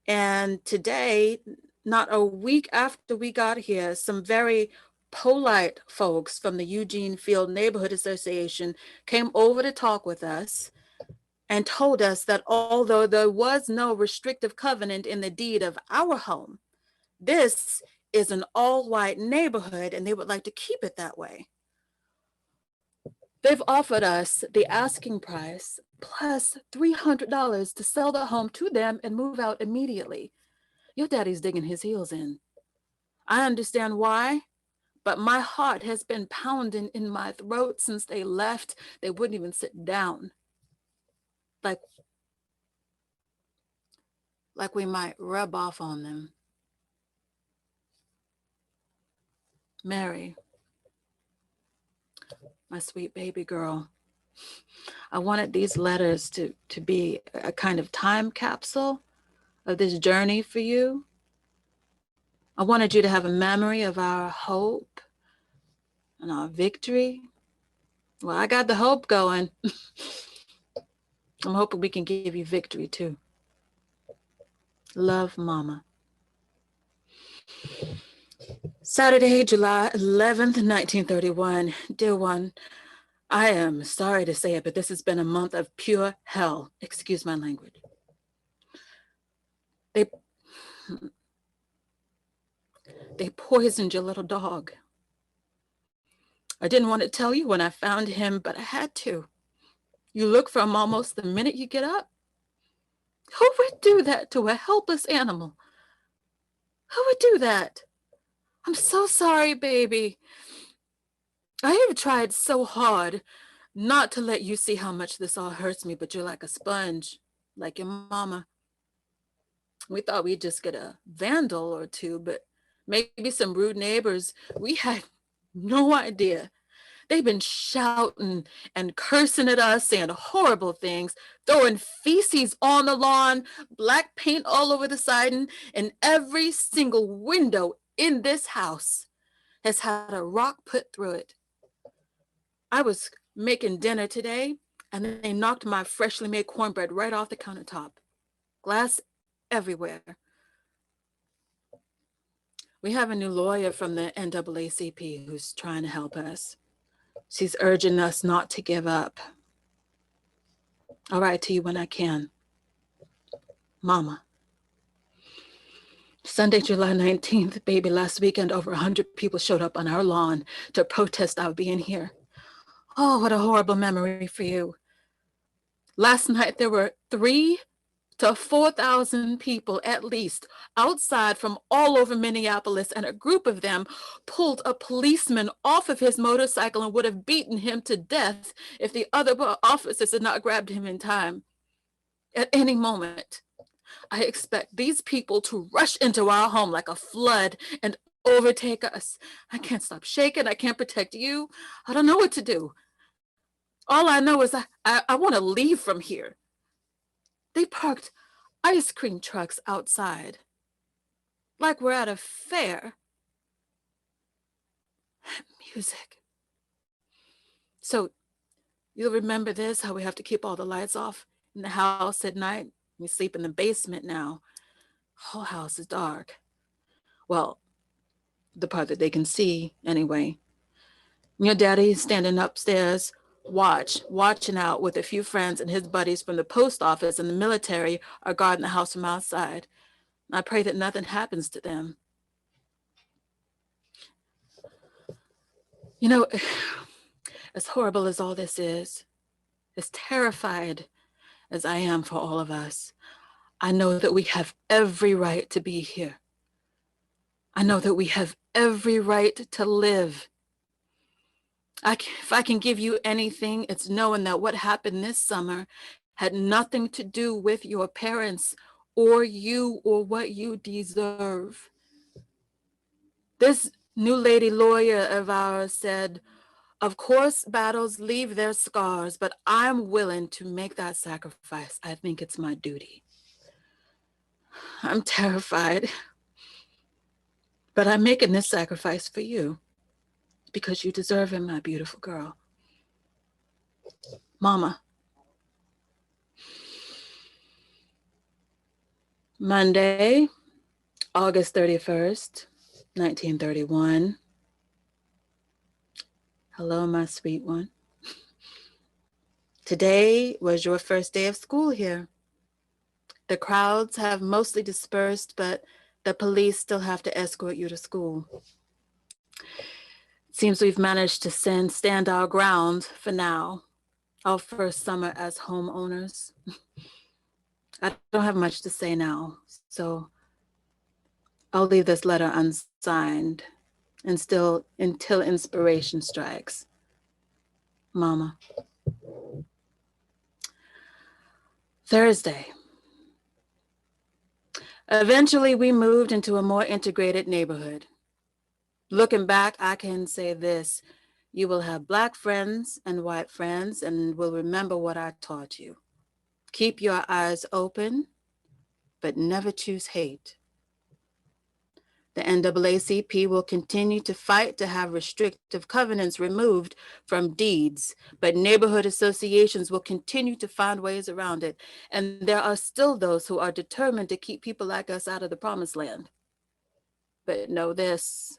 and today, not a week after we got here, some very polite folks from the Eugene Field Neighborhood Association came over to talk with us and told us that although there was no restrictive covenant in the deed of our home, this is an all-white neighborhood and they would like to keep it that way. They've offered us the asking price plus $300 to sell the home to them and move out immediately. Your daddy's digging his heels in. I understand why, but my heart has been pounding in my throat since they left. They wouldn't even sit down. Like we might rub off on them. Mary, my sweet baby girl, I wanted these letters to be a kind of time capsule of this journey for you. I wanted you to have a memory of our hope and our victory. Well, I got the hope going. I'm hoping we can give you victory too. Love, Mama. Saturday, July 11th, 1931. Dear one, I am sorry to say it, but this has been a month of pure hell. Excuse my language. They poisoned your little dog. I didn't want to tell you when I found him, but I had to. You look for him almost the minute you get up. Who would do that to a helpless animal? Who would do that? I'm so sorry, baby. I have tried so hard not to let you see how much this all hurts me, but you're like a sponge, like your mama. We thought we'd just get a vandal or two, but maybe some rude neighbors. We had no idea. They've been shouting and cursing at us, saying horrible things, throwing feces on the lawn, black paint all over the siding, and every single window in this house has had a rock put through it. I was making dinner today, and they knocked my freshly made cornbread right off the countertop. Glass everywhere. We have a new lawyer from the NAACP who's trying to help us. She's urging us not to give up. I'll write to you when I can. Mama. Sunday, July 19th, baby, last weekend, over 100 people showed up on our lawn to protest our being here. Oh, what a horrible memory for you. Last night, there were 3,000 to 4,000 people at least outside from all over Minneapolis, and a group of them pulled a policeman off of his motorcycle and would have beaten him to death if the other officers had not grabbed him in time. At any moment, I expect these people to rush into our home like a flood and overtake us. I can't stop shaking. I can't protect you. I don't know what to do. All I know is I want to leave from here. They parked ice cream trucks outside, like we're at a fair. Music. So you'll remember this, how we have to keep all the lights off in the house at night. We sleep in the basement now. Whole house is dark. Well, the part that they can see anyway. Your daddy is standing upstairs, watching out with a few friends, and his buddies from the post office and the military are guarding the house from outside. I pray that nothing happens to them. You know, as horrible as all this is, as terrified as I am for all of us, I know that we have every right to be here. I know that we have every right to live. If I can give you anything, it's knowing that what happened this summer had nothing to do with your parents or you or what you deserve. This new lady lawyer of ours said, Of course, battles leave their scars, but I'm willing to make that sacrifice. I think it's my duty. I'm terrified, but I'm making this sacrifice for you because you deserve it, my beautiful girl. Mama. Monday, August 31st, 1931. Hello, my sweet one. Today was your first day of school here. The crowds have mostly dispersed, but the police still have to escort you to school. It seems we've managed to stand our ground for now, our first summer as homeowners. I don't have much to say now, so I'll leave this letter unsigned and still until inspiration strikes. Mama. Thursday. Eventually, we moved into a more integrated neighborhood. Looking back, I can say this: you will have Black friends and white friends and will remember what I taught you. Keep your eyes open, but never choose hate. The NAACP will continue to fight to have restrictive covenants removed from deeds, but neighborhood associations will continue to find ways around it. And there are still those who are determined to keep people like us out of the promised land. But know this: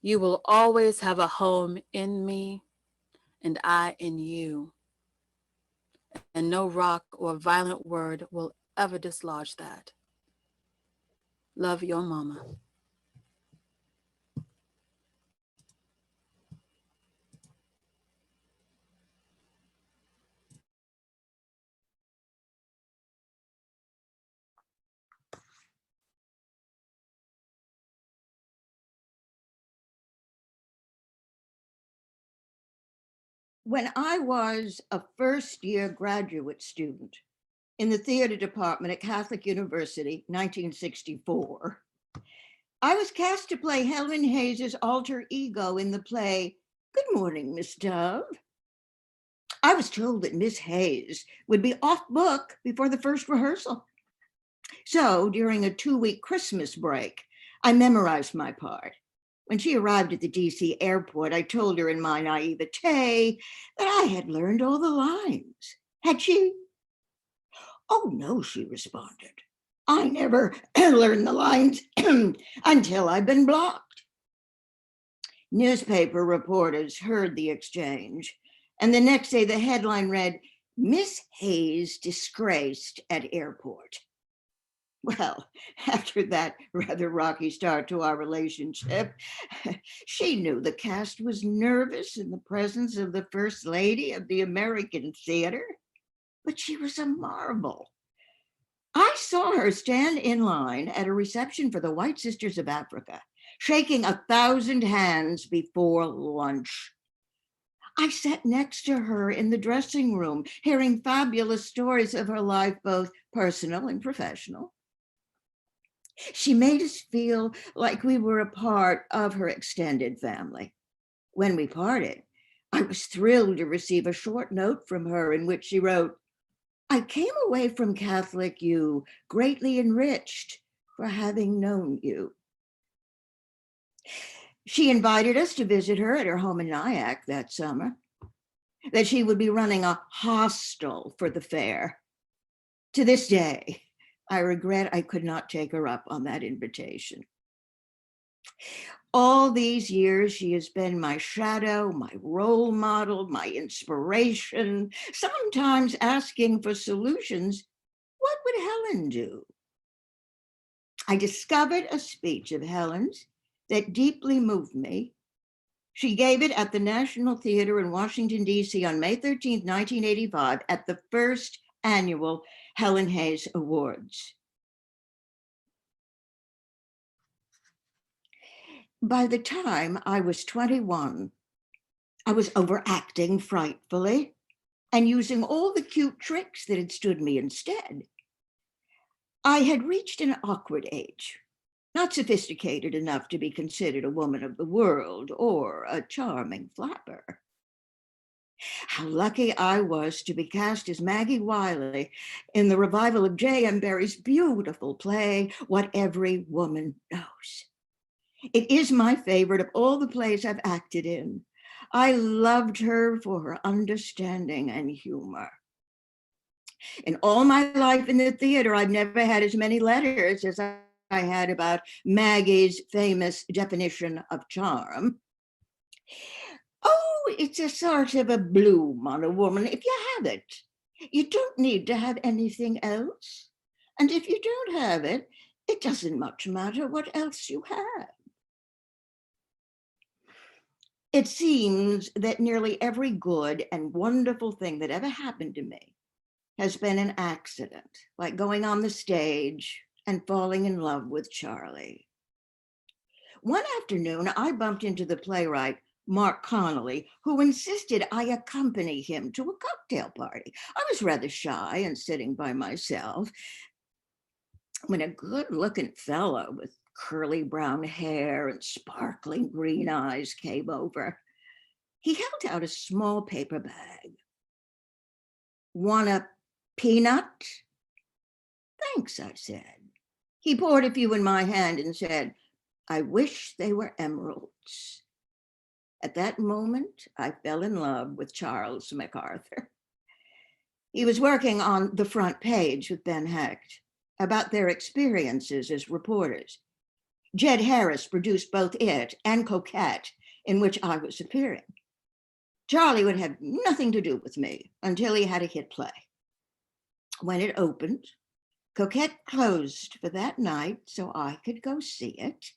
you will always have a home in me and I in you. And no rock or violent word will ever dislodge that. Love, your mama. When I was a first-year graduate student in the theater department at Catholic University, 1964, I was cast to play Helen Hayes's alter ego in the play, Good Morning, Miss Dove. I was told that Miss Hayes would be off book before the first rehearsal. So during a 2-week Christmas break, I memorized my part. When she arrived at the DC airport, I told her in my naivete that I had learned all the lines. Had she? Oh, no, she responded. I never learned the lines until I've been blocked. Newspaper reporters heard the exchange, and the next day the headline read, Miss Hayes disgraced at airport. Well, after that rather rocky start to our relationship, she knew the cast was nervous in the presence of the First Lady of the American Theater, but she was a marvel. I saw her stand in line at a reception for the White Sisters of Africa, shaking 1,000 hands before lunch. I sat next to her in the dressing room, hearing fabulous stories of her life, both personal and professional. She made us feel like we were a part of her extended family. When we parted, I was thrilled to receive a short note from her in which she wrote, I came away from Catholic U greatly enriched for having known you. She invited us to visit her at her home in Nyack that summer, that she would be running a hostel for the fair. To this day, I regret I could not take her up on that invitation. All these years, she has been my shadow, my role model, my inspiration, sometimes asking for solutions. What would Helen do? I discovered a speech of Helen's that deeply moved me. She gave it at the National Theater in Washington, D.C. on May 13, 1985, at the first annual Helen Hayes Awards. By the time I was 21, I was overacting frightfully and using all the cute tricks that had stood me instead. I had reached an awkward age. not sophisticated enough to be considered a woman of the world or a charming flapper. How lucky I was to be cast as Maggie Wiley in the revival of J.M. Barrie's beautiful play, What Every Woman Knows. It is my favorite of all the plays I've acted in. I loved her for her understanding and humor. In all my life in the theater, I've never had as many letters as I had about Maggie's famous definition of charm. Oh, it's a sort of a bloom on a woman if you have it. You don't need to have anything else. And if you don't have it, it doesn't much matter what else you have. It seems that nearly every good and wonderful thing that ever happened to me has been an accident, like going on the stage and falling in love with Charlie. One afternoon, I bumped into the playwright, Mark Connolly, who insisted I accompany him to a cocktail party. I was rather shy and sitting by myself when a good-looking fellow with curly brown hair and sparkling green eyes came over. He held out a small paper bag. Want a peanut? Thanks, I said. He poured a few in my hand and said, I wish they were emeralds. At that moment, I fell in love with Charles MacArthur. He was working on The Front Page with Ben Hecht about their experiences as reporters. Jed Harris produced both it and Coquette, in which I was appearing. Charlie would have nothing to do with me until he had a hit play. When it opened, Coquette closed for that night so I could go see it.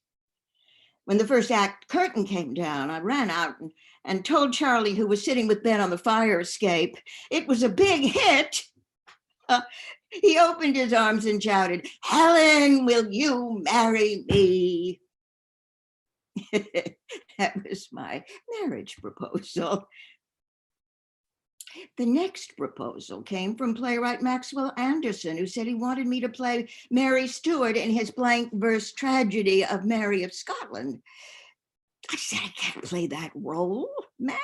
When the first act curtain came down, I ran out and told Charlie, who was sitting with Ben on the fire escape, it was a big hit. He opened his arms and shouted, Helen, will you marry me? That was my marriage proposal. The next proposal came from playwright Maxwell Anderson, who said he wanted me to play Mary Stuart in his blank verse tragedy of Mary of Scotland. I said, I can't play that role, Max.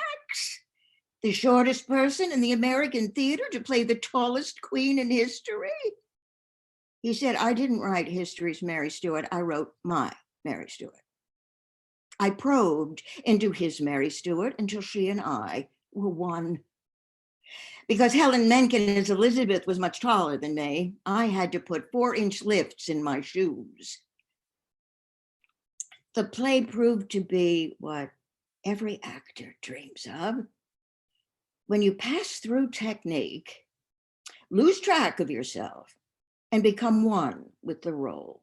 The shortest person in the American theater to play the tallest queen in history. He said, I didn't write history's Mary Stuart, I wrote my Mary Stuart. I probed into his Mary Stuart until she and I were one. Because Helen Mencken as Elizabeth was much taller than me, I had to put 4-inch lifts in my shoes. The play proved to be what every actor dreams of. When you pass through technique, lose track of yourself, and become one with the role.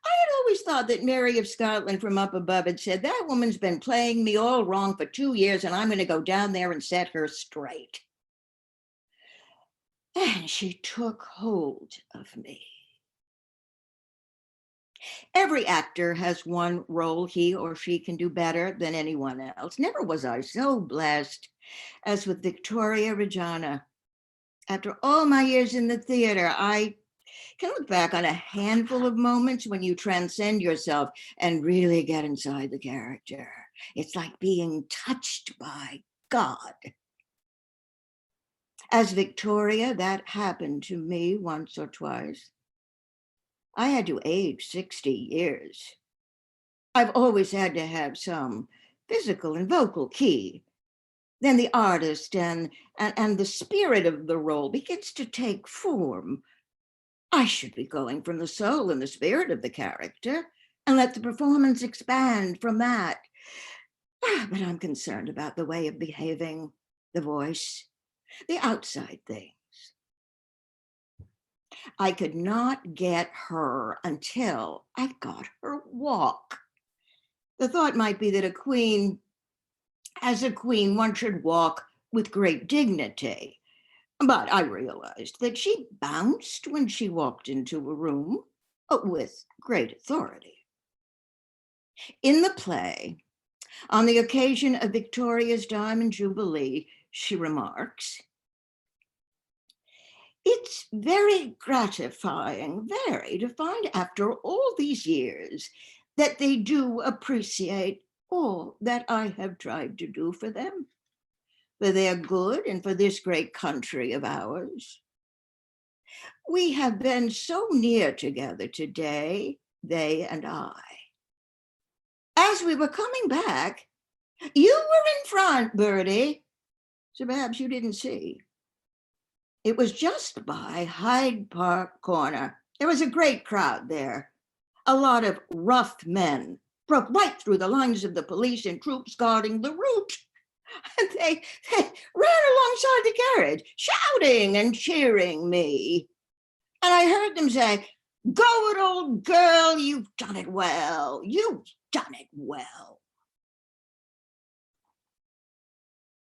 I had always thought that Mary of Scotland from up above had said, that woman's been playing me all wrong for 2 years, and I'm going to go down there and set her straight. And she took hold of me. Every actor has one role he or she can do better than anyone else. Never was I so blessed as with Victoria Regina. After all my years in the theater, I can look back on a handful of moments when you transcend yourself and really get inside the character. It's like being touched by God. As Victoria, that happened to me once or twice. I had to age 60 years. I've always had to have some physical and vocal key. Then the artist and the spirit of the role begins to take form. I should be going from the soul and the spirit of the character and let the performance expand from that. But I'm concerned about the way of behaving, the voice, the outside things. I could not get her until I got her walk. The thought might be that a queen, as a queen, one should walk with great dignity. But I realized that she bounced when she walked into a room with great authority. In the play, on the occasion of Victoria's Diamond Jubilee, she remarks, It's very gratifying, to find after all these years that they do appreciate all that I have tried to do for them, for their good and for this great country of ours. We have been so near together today, they and I. As we were coming back, you were in front, Bertie, so perhaps you didn't see. It was just by Hyde Park Corner. There was a great crowd there. A lot of rough men broke right through the lines of the police and troops guarding the route. And they ran alongside the carriage, shouting and cheering me. And I heard them say, "Go it, old girl, you've done it well. You've done it well."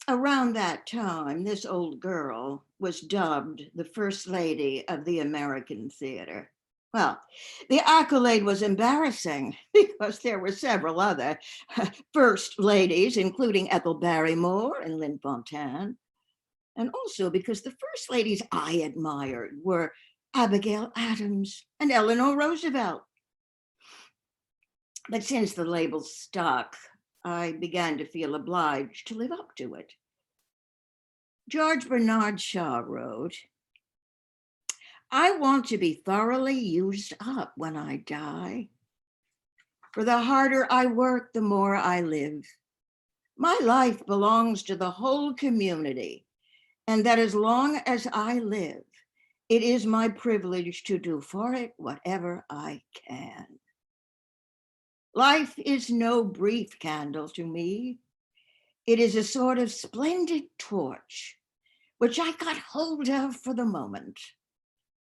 Around that time, this old girl was dubbed the First Lady of the American Theater. Well, the accolade was embarrassing because there were several other first ladies, including Ethel Barrymore and Lynn Fontanne, and also because the first ladies I admired were Abigail Adams and Eleanor Roosevelt. But since the label stuck, I began to feel obliged to live up to it. George Bernard Shaw wrote, "I want to be thoroughly used up when I die. For the harder I work, the more I live. My life belongs to the whole community, and that as long as I live, it is my privilege to do for it whatever I can. Life is no brief candle to me. It is a sort of splendid torch, which I got hold of for the moment.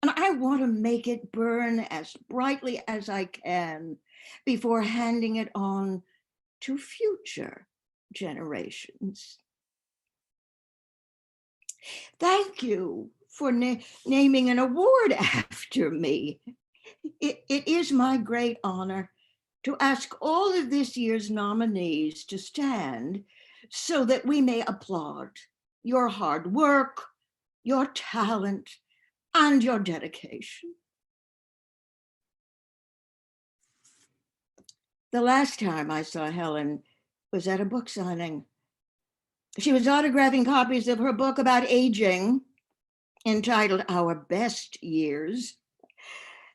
And I want to make it burn as brightly as I can before handing it on to future generations." Thank you for naming an award after me. It is my great honor to ask all of this year's nominees to stand so that we may applaud your hard work, your talent, and your dedication. The last time I saw Helen was at a book signing. She was autographing copies of her book about aging, entitled Our Best Years.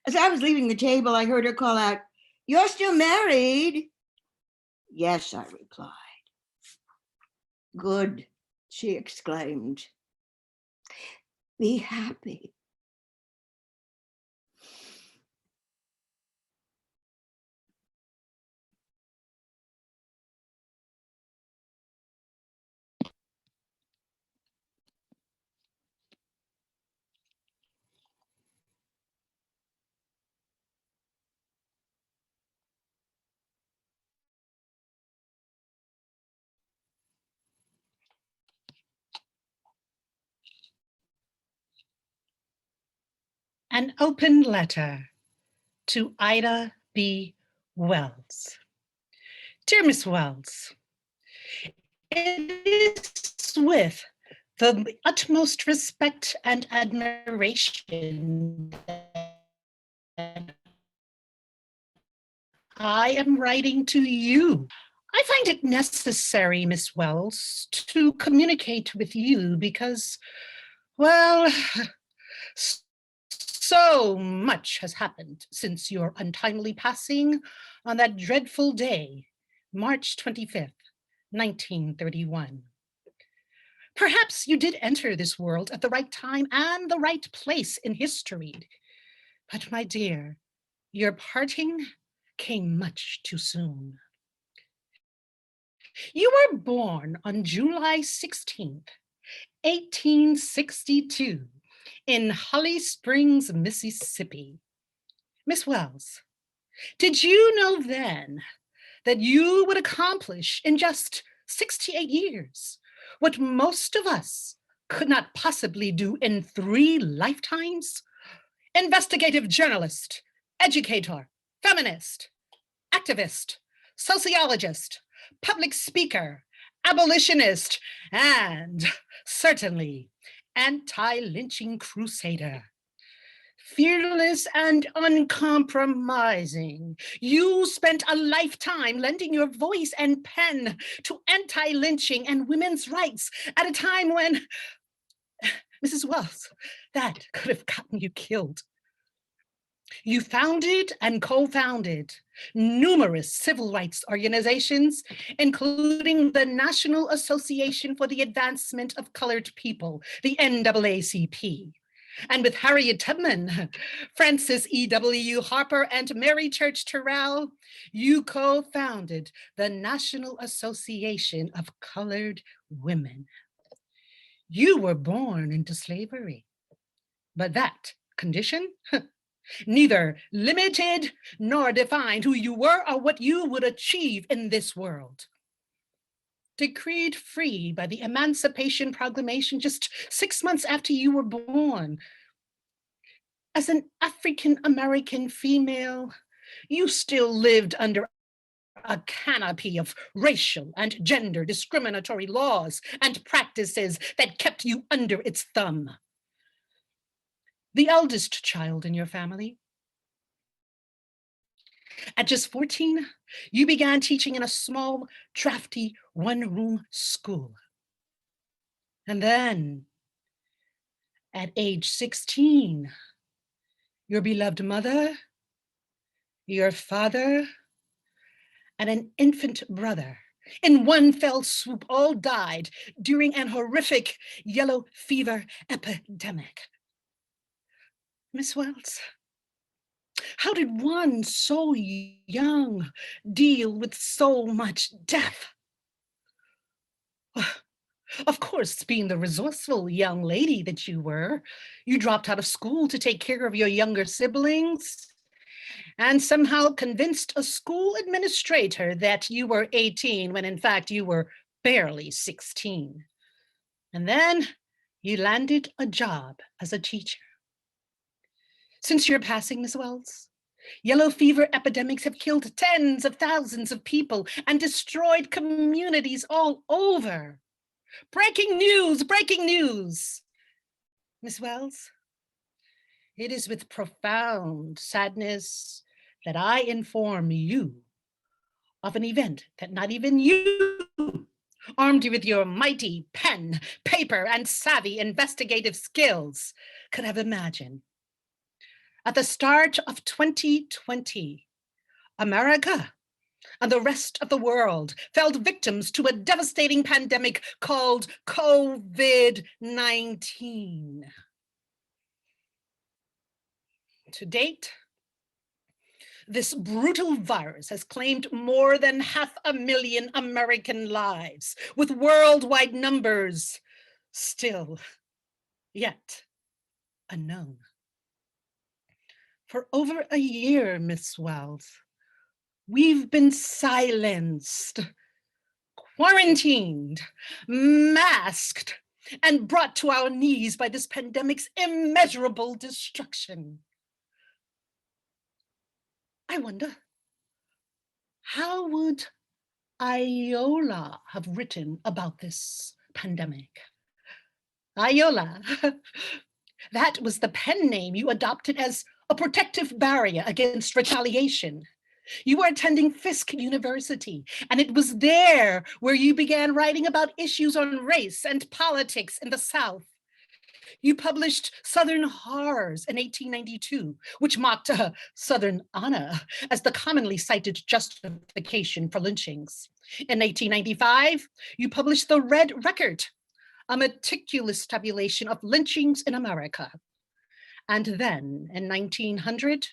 As I was leaving the table, I heard her call out, "You're still married?" "Yes," I replied. "Good," she exclaimed. "Be happy." An open letter to Ida B. Wells. Dear Miss Wells, it is with the utmost respect and admiration that I am writing to you. I find it necessary, Miss Wells, to communicate with you because, well, so much has happened since your untimely passing on that dreadful day, March 25th, 1931. Perhaps you did enter this world at the right time and the right place in history. But my dear, your parting came much too soon. You were born on July 16th, 1862, in Holly Springs, Mississippi. Miss Wells, did you know then that you would accomplish in just 68 years what most of us could not possibly do in 3 lifetimes? Investigative journalist, educator, feminist, activist, sociologist, public speaker, abolitionist, and certainly anti-lynching crusader. Fearless and uncompromising, you spent a lifetime lending your voice and pen to anti-lynching and women's rights at a time when, Mrs. Wells, that could have gotten you killed. You founded and co-founded numerous civil rights organizations, including the National Association for the Advancement of Colored People, the NAACP. And with Harriet Tubman, Francis E.W. Harper, and Mary Church Terrell, you co-founded the National Association of Colored Women. You were born into slavery, but that condition neither limited nor defined who you were or what you would achieve in this world. Decreed free by the Emancipation Proclamation just 6 months after you were born. As an African-American female, you still lived under a canopy of racial and gender discriminatory laws and practices that kept you under its thumb. The eldest child in your family. At just 14, you began teaching in a small, drafty, one-room school. And then, at age 16, your beloved mother, your father, and an infant brother, in one fell swoop, all died during an horrific yellow fever epidemic. Miss Wells, how did one so young deal with so much death? Of course, being the resourceful young lady that you were, you dropped out of school to take care of your younger siblings and somehow convinced a school administrator that you were 18 when in fact you were barely 16. And then you landed a job as a teacher. Since your passing, Miss Wells, yellow fever epidemics have killed tens of thousands of people and destroyed communities all over. Breaking news, breaking news. Miss Wells, it is with profound sadness that I inform you of an event that not even you, armed with your mighty pen, paper, and savvy investigative skills, could have imagined. At the start of 2020, America and the rest of the world fell victims to a devastating pandemic called COVID-19. To date, this brutal virus has claimed more than 500,000 American lives, with worldwide numbers still yet unknown. For over a year, Miss Wells, we've been silenced, quarantined, masked, and brought to our knees by this pandemic's immeasurable destruction. I wonder, how would Iola have written about this pandemic? Iola, that was the pen name you adopted as a protective barrier against retaliation. You were attending Fisk University, and it was there where you began writing about issues on race and politics in the South. You published Southern Horrors in 1892, which mocked Southern honor as the commonly cited justification for lynchings. In 1895, you published The Red Record, a meticulous tabulation of lynchings in America. And then in 1900,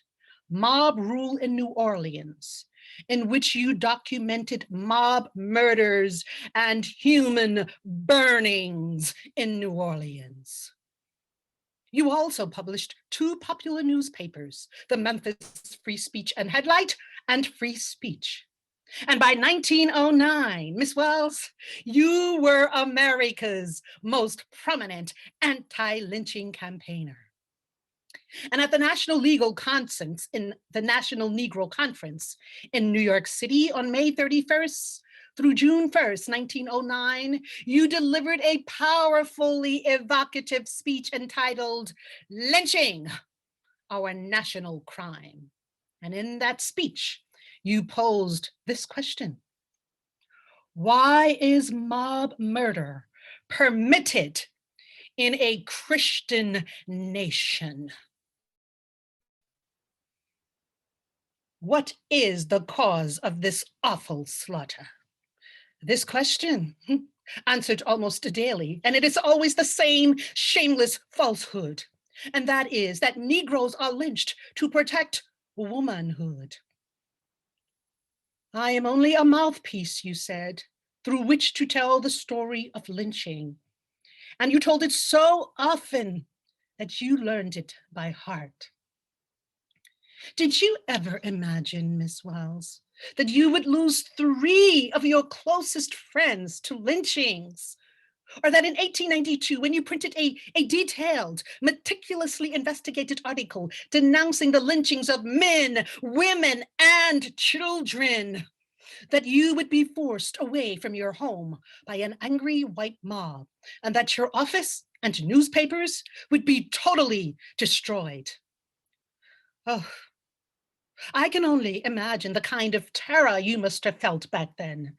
Mob Rule in New Orleans, in which you documented mob murders and human burnings in New Orleans. You also published 2 popular newspapers, the Memphis Free Speech and Headlight and Free Speech. And by 1909, Miss Wells, you were America's most prominent anti-lynching campaigner. And at the National Legal Conference in the National Negro Conference in New York City on May 31st, through June 1st, 1909, you delivered a powerfully evocative speech entitled Lynching, Our National Crime. And in that speech, you posed this question: why is mob murder permitted in a Christian nation? What is the cause of this awful slaughter? This question, answered almost daily, and it is always the same shameless falsehood, and that is that Negroes are lynched to protect womanhood. I am only a mouthpiece, you said, through which to tell the story of lynching. And you told it so often that you learned it by heart. Did you ever imagine, Miss Wells, that you would lose 3 of your closest friends to lynchings? Or that in 1892, when you printed a detailed, meticulously investigated article denouncing the lynchings of men, women, and children, that you would be forced away from your home by an angry white mob, and that your office and newspapers would be totally destroyed? Oh, I can only imagine the kind of terror you must have felt back then.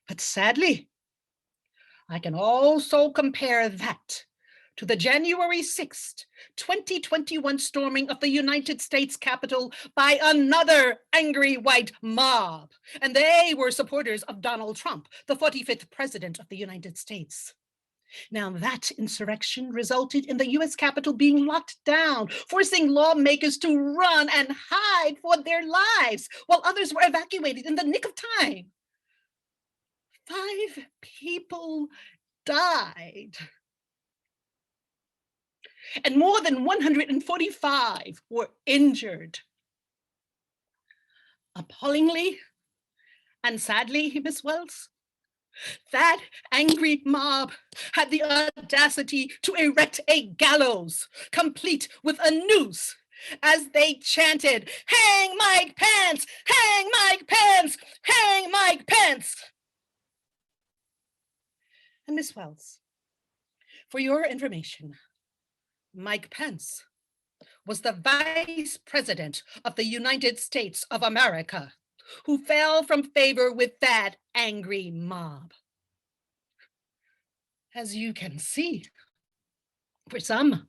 But sadly, I can also compare that to the January 6th, 2021 storming of the United States Capitol by another angry white mob. And they were supporters of Donald Trump, the 45th president of the United States. Now, that insurrection resulted in the US Capitol being locked down, forcing lawmakers to run and hide for their lives while others were evacuated in the nick of time. 5 people died. And more than 145 were injured. Appallingly and sadly, Miss Wells, that angry mob had the audacity to erect a gallows, complete with a noose, as they chanted, "Hang Mike Pence! Hang Mike Pence! Hang Mike Pence!" And Miss Wells, for your information, Mike Pence was the Vice President of the United States of America, who fell from favor with that angry mob. As you can see, for some,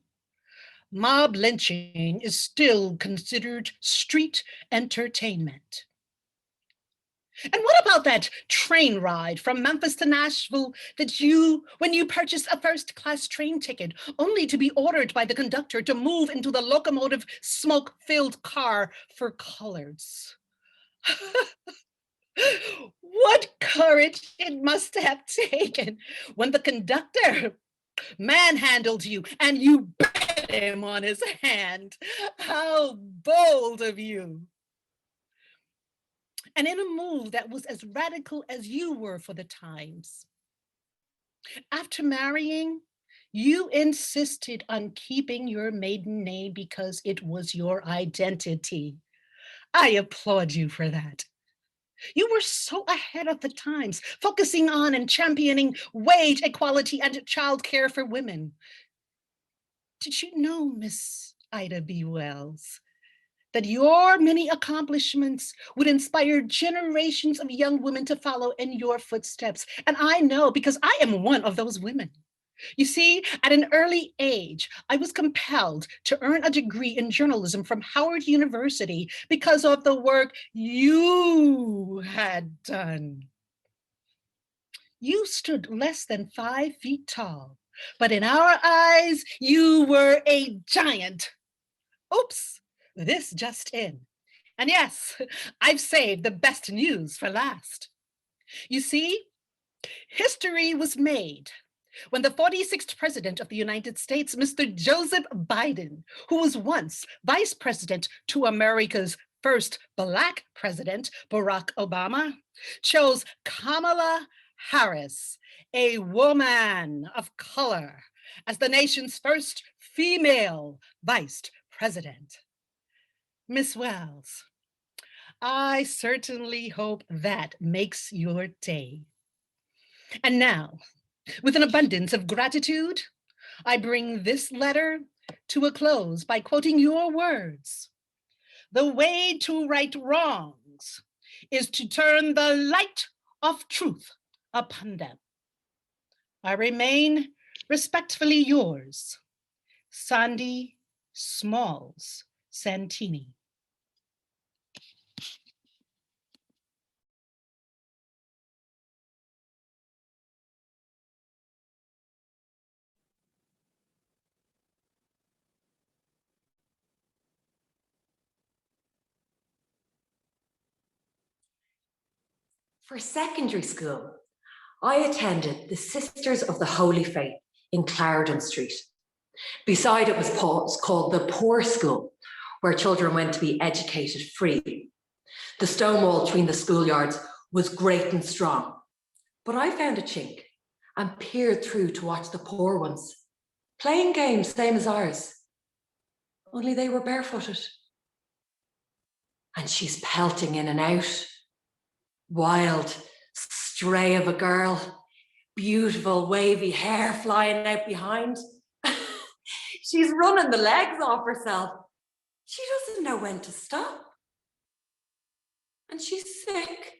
mob lynching is still considered street entertainment. And what about that train ride from Memphis to Nashville that when you purchased a first-class train ticket, only to be ordered by the conductor to move into the locomotive smoke-filled car for coloreds? What courage it must have taken when the conductor manhandled you and you bit him on his hand. How bold of you. And in a move that was as radical as you were for the times. After marrying, you insisted on keeping your maiden name because it was your identity. I applaud you for that. You were so ahead of the times, focusing on and championing wage equality and childcare for women. Did you know, Miss Ida B. Wells, that your many accomplishments would inspire generations of young women to follow in your footsteps? And I know because I am one of those women. You see, at an early age, I was compelled to earn a degree in journalism from Howard University because of the work you had done. You stood less than 5 feet tall, but in our eyes, you were a giant. Oops, this just in. And yes, I've saved the best news for last. You see, history was made when the 46th president of the United States, Mr. Joseph Biden, who was once vice president to America's first Black president, Barack Obama, chose Kamala Harris, a woman of color, as the nation's first female vice president. Miss Wells, I certainly hope that makes your day. And now, with an abundance of gratitude, I bring this letter to a close by quoting your words. The way to right wrongs is to turn the light of truth upon them. I remain respectfully yours, Sandhi Smalls Santini. For secondary school, I attended the Sisters of the Holy Faith in Clarendon Street. Beside it was called the Poor School, where children went to be educated free. The stone wall between the schoolyards was great and strong, but I found a chink and peered through to watch the poor ones, playing games same as ours, only they were barefooted. And she's pelting in and out. Wild stray of a girl, beautiful wavy hair flying out behind. She's running the legs off herself. She doesn't know when to stop. And she's sick.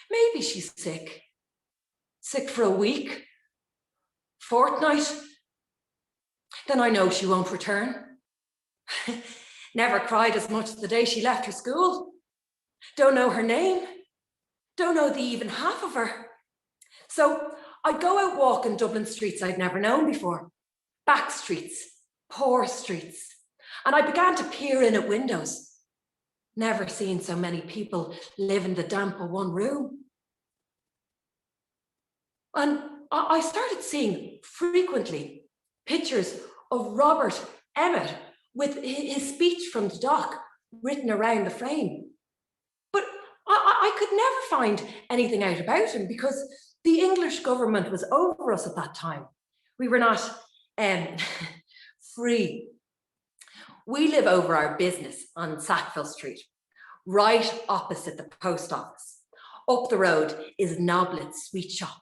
Maybe she's sick. Sick for a week, fortnight. Then I know she won't return. Never cried as much the day she left her school. Don't know her name. Don't know the even half of her. So I'd go out walking Dublin streets I'd never known before. Back streets, poor streets. And I began to peer in at windows. Never seen so many people live in the damp of one room. And I started seeing frequently pictures of Robert Emmet with his speech from the dock written around the frame. But I could never find anything out about him because the English government was over us at that time. We were not free. We live over our business on Sackville Street, right opposite the post office. Up the road is Noblet's Sweet Shop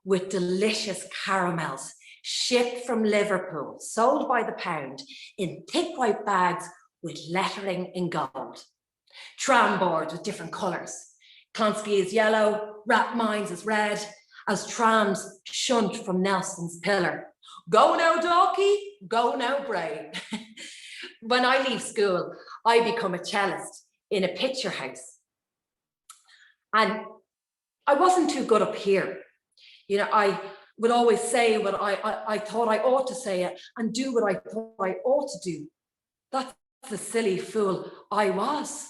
with delicious caramels shipped from Liverpool, sold by the pound in thick white bags with lettering in gold. Tram boards with different colours. Clonsky is yellow, Rathmines is red, as trams shunt from Nelson's pillar. Go now, Dalkey, go now, Bray. When I leave school, I become a cellist in a picture house. And I wasn't too good up here. You know, I would always say what I thought I ought to say and do what I thought I ought to do. That's the silly fool I was.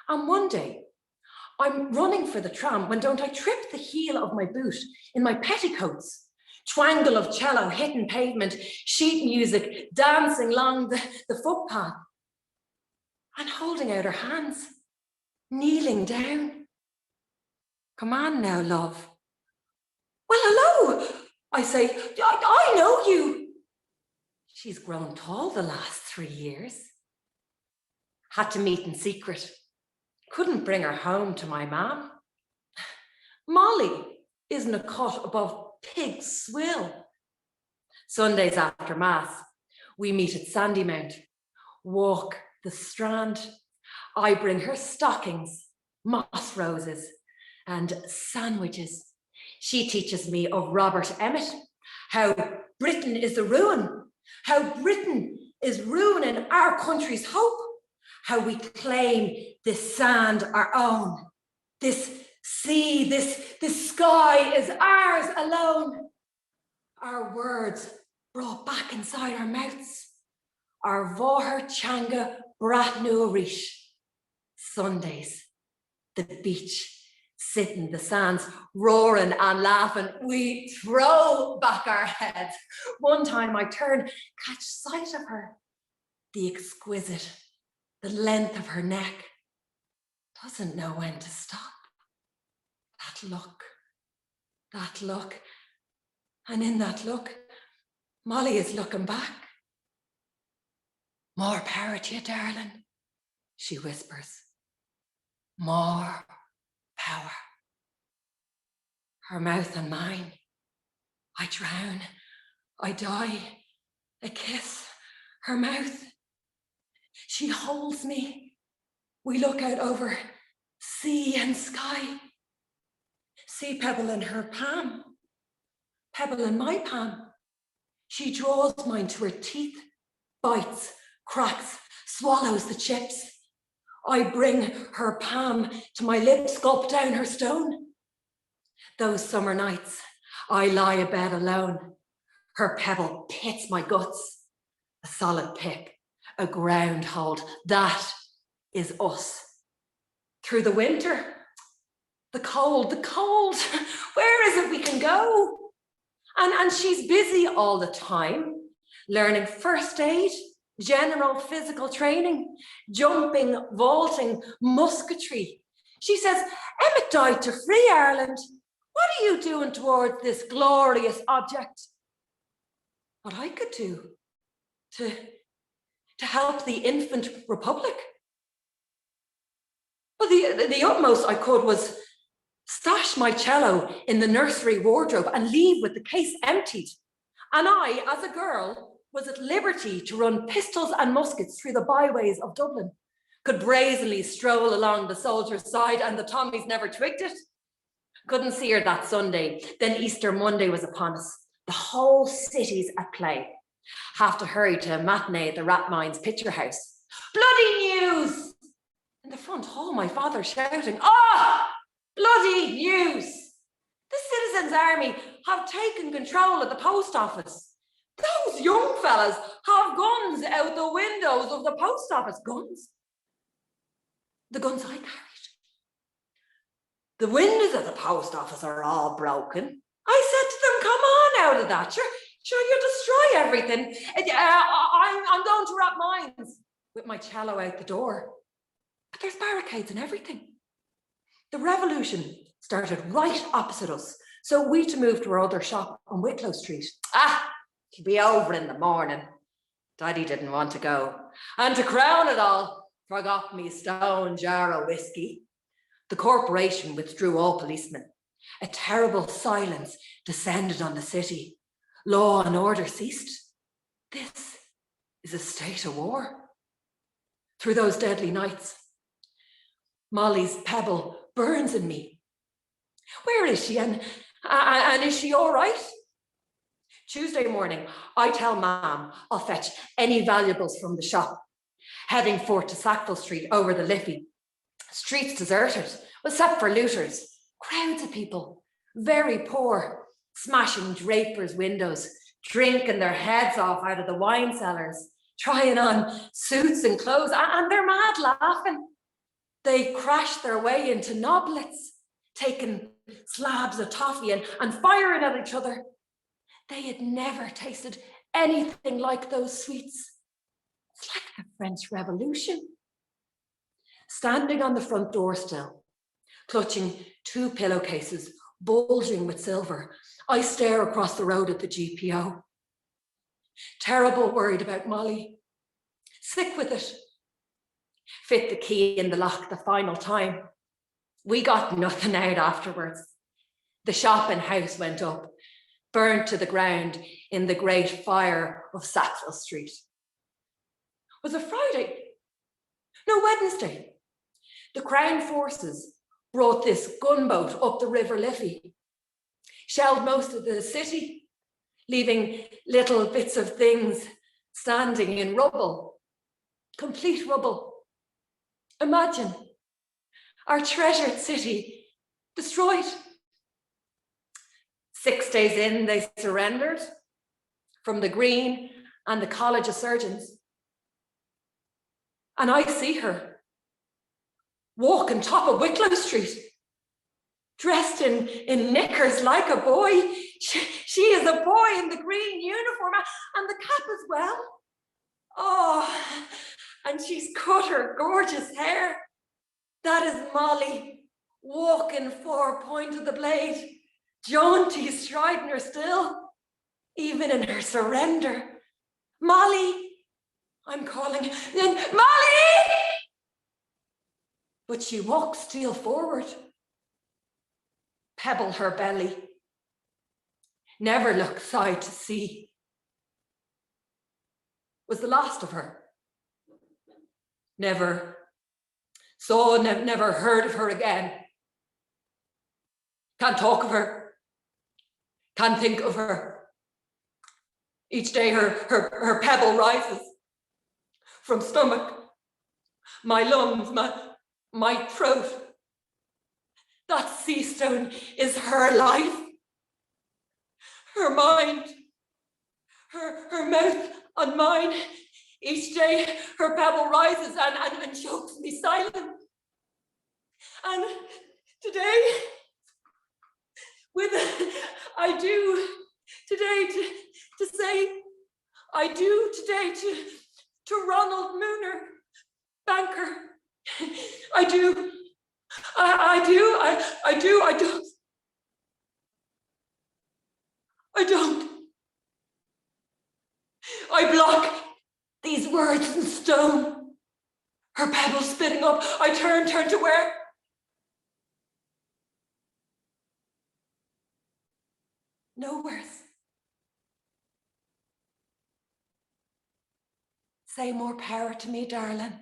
And one day, I'm running for the tram when don't I trip the heel of my boot in my petticoats. Twangle of cello hitting pavement, sheet music dancing along the footpath. And holding out her hands, kneeling down. Come on now, love. Well, hello, I say, I know you. She's grown tall the last 3 years. Had to meet in secret. Couldn't bring her home to my mam. Molly isn't a cut above pig's swill. Sundays after mass, we meet at Sandymount, walk the Strand. I bring her stockings, moss roses, and sandwiches. She teaches me of Robert Emmet, how Britain is the ruin, how Britain is ruining our country's hope, how we claim this sand our own, this sea, this sky is ours alone. Our words brought back inside our mouths, our Voher Changa Brat Nuarish. Sundays, the beach, sitting the sands, roaring and laughing, we throw back our heads. One time I turn, catch sight of her, the exquisite, the length of her neck, doesn't know when to stop. That look, and in that look, Molly is looking back. More power to you, darling, she whispers. more power. Her mouth and mine. I drown, I die. A kiss, her mouth. She holds me. We look out over sea and sky. Sea pebble in her palm, pebble in my palm. She draws mine to her teeth, bites, cracks, swallows the chips. I bring her palm to my lips, gulp down her stone. Those summer nights, I lie abed alone. Her pebble pits my guts. A solid pick, a ground hold. That is us. Through the winter, the cold. Where is it we can go? And she's busy all the time, learning first aid, general physical training, jumping, vaulting, musketry. She says, Emmett died to free Ireland. What are you doing towards this glorious object? What I could do to help the infant republic. Well, the utmost I could was stash my cello in the nursery wardrobe and leave with the case emptied. And I, as a girl, was at liberty to run pistols and muskets through the byways of Dublin, could brazenly stroll along the soldier's side, and the Tommies never twigged it. Couldn't see her that Sunday. Then Easter Monday was upon us. The whole city's at play. Have to hurry to a matinee at the Rathmines Picture House. Bloody news! In the front hall, my father shouting, bloody news! The Citizens' Army have taken control of the post office. Those young fellas have guns out the windows of the post office. Guns? The guns I carried. The windows of the post office are all broken. I said to them, come on out of that. Sure, you destroy everything. I'm going to Rathmines with my cello out the door. But there's barricades and everything. The revolution started right opposite us, so we to move to our other shop on Wicklow Street. It'll be over in the morning. Daddy didn't want to go. And to crown it all, forgot me stone jar of whiskey. The corporation withdrew all policemen. A terrible silence descended on the city. Law and order ceased. This is a state of war. Through those deadly nights, Molly's pebble burns in me. Where is she? And is she all right? Tuesday morning, I tell Ma'am I'll fetch any valuables from the shop. Heading forth to Sackville Street over the Liffey. Streets deserted, except for looters. Crowds of people, very poor, smashing drapers' windows, drinking their heads off out of the wine cellars, trying on suits and clothes, and they're mad laughing. They crash their way into Noblets, taking slabs of toffee and firing at each other. They had never tasted anything like those sweets. It's like the French Revolution. Standing on the front door still, clutching 2 pillowcases bulging with silver, I stare across the road at the GPO. Terrible worried about Molly. Sick with it. Fit the key in the lock the final time. We got nothing out afterwards. The shop and house went up, burnt to the ground in the great fire of Sackville Street. Was it Friday? No, Wednesday. The Crown forces brought this gunboat up the River Liffey, shelled most of the city, leaving little bits of things standing in rubble, complete rubble. Imagine our treasured city destroyed. 6 days in, they surrendered from the Green and the College of Surgeons. And I see her walk on top of Wicklow Street, dressed in knickers like a boy. She is a boy in the green uniform and the cap as well. Oh, and she's cut her gorgeous hair. That is Molly, walking 4 point of the blade, jaunty striding her still, even in her surrender. Molly, I'm calling, Molly! but she walks still forward. Pebble her belly, never look side to sea. Was the last of her. Never saw, never heard of her again. Can't talk of her, can't think of her. Each day her pebble rises from stomach, my lungs, my throat. That sea stone is her life, her mind, her mouth on mine. Each day her pebble rises and chokes me silent. And today, with I do today to say, I do today to Ronald Mooner, banker. I do. I don't. I block these words in stone. Her pebbles spitting up. I turn to where? Nowhere. Say more power to me, darling.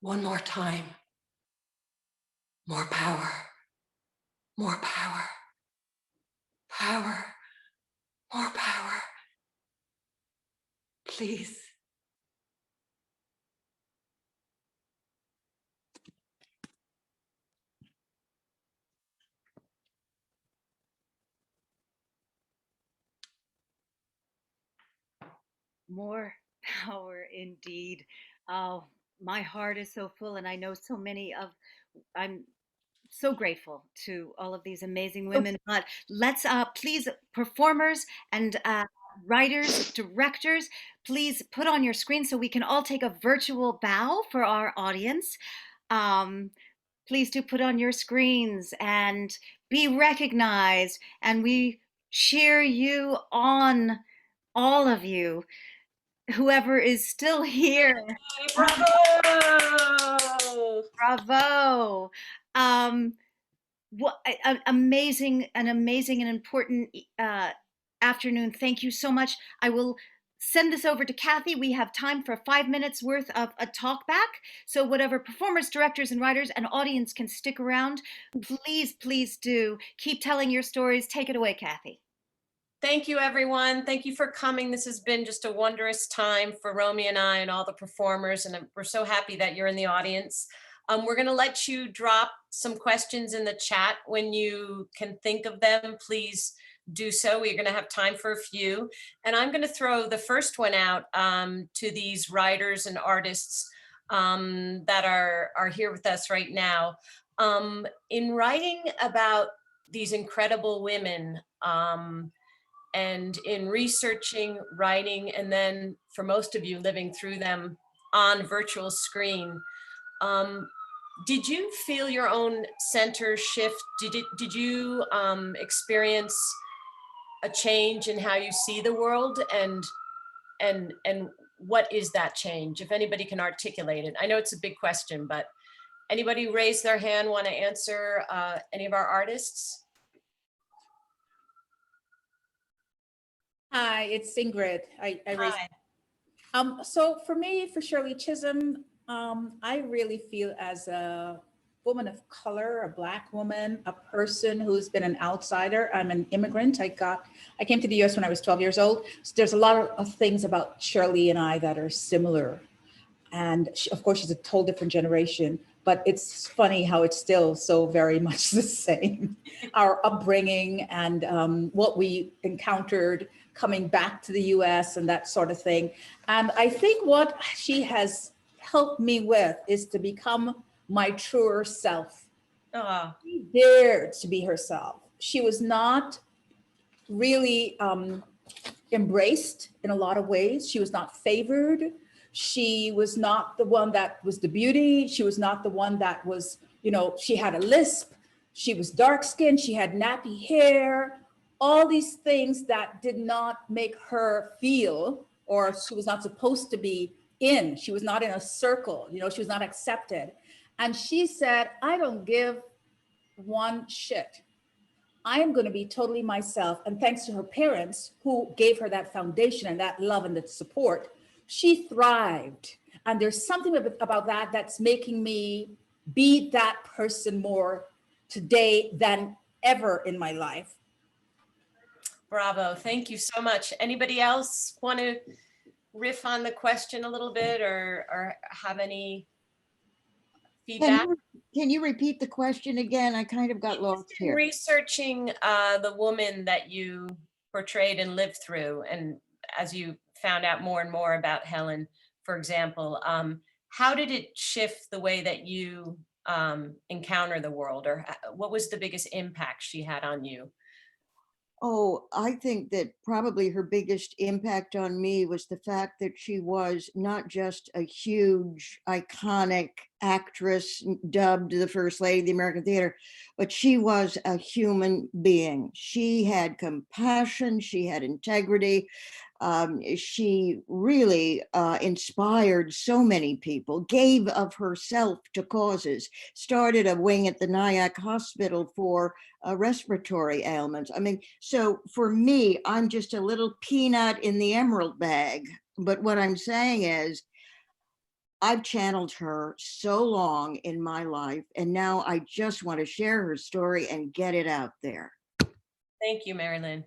One more time. More power. More power. Power. More power. Please. More power indeed. Oh, my heart is so full, and I know so many of, I'm so grateful to all of these amazing women. But let's please, performers and writers, directors, please put on your screen so we can all take a virtual bow for our audience. Please do put on your screens and be recognized, and we cheer you on, all of you, whoever is still here. Bravo! Bravo. What an amazing and important afternoon. Thank you so much. I will send this over to Kathy. We have time for 5 minutes worth of a talk back. So whatever performers, directors, and writers and audience can stick around, please do keep telling your stories. Take it away, Kathy. Thank you, everyone. Thank you for coming. This has been just a wondrous time for Romy and I and all the performers, and we're so happy that you're in the audience. We're going to let you drop some questions in the chat when you can think of them. Please do so. We're going to have time for a few. And I'm going to throw the first one out to these writers and artists that are here with us right now. In writing about these incredible women, and in researching, writing, and then for most of you living through them on virtual screen, did you feel your own center shift? Did you experience a change in how you see the world, and what is that change? If anybody can articulate it. I know it's a big question, but anybody raise their hand, want to answer any of our artists? Hi, it's Ingrid. I raised. Hi. So for me, for Shirley Chisholm, I really feel as a woman of color, a Black woman, a person who's been an outsider. I'm an immigrant. I came to the US when I was 12 years old. So there's a lot of things about Shirley and I that are similar. And of course, she's a whole different generation, but it's funny how it's still so very much the same. Our upbringing and what we encountered coming back to the US and that sort of thing. And I think what she has helped me with is to become my truer self. She dared to be herself. She was not really embraced in a lot of ways. She was not favored. She was not the one that was the beauty. She was not the one that was, she had a lisp. She was dark skinned. She had nappy hair. All these things that did not make her feel, or she was not supposed to be in. She was not in a circle, you know, she was not accepted. And she said, I don't give one shit. I am going to be totally myself. And thanks to her parents who gave her that foundation and that love and that support, she thrived. And there's something about that that's making me be that person more today than ever in my life. Bravo. Thank you so much. Anybody else want to riff on the question a little bit or have any feedback? Can you repeat the question again? I kind of got lost here. Researching the woman that you portrayed and lived through, and as you found out more and more about Helen, for example, how did it shift the way that you encounter the world, or what was the biggest impact she had on you? Oh, I think that probably her biggest impact on me was the fact that she was not just a huge, iconic actress dubbed the First Lady of the American Theater, but she was a human being. She had compassion, she had integrity. She really inspired so many people, gave of herself to causes, started a wing at the NYIT hospital for respiratory ailments. I mean, so for me, I'm just a little peanut in the emerald bag. But what I'm saying is, I've channeled her so long in my life, and now I just want to share her story and get it out there. Thank you, Mary Lynn.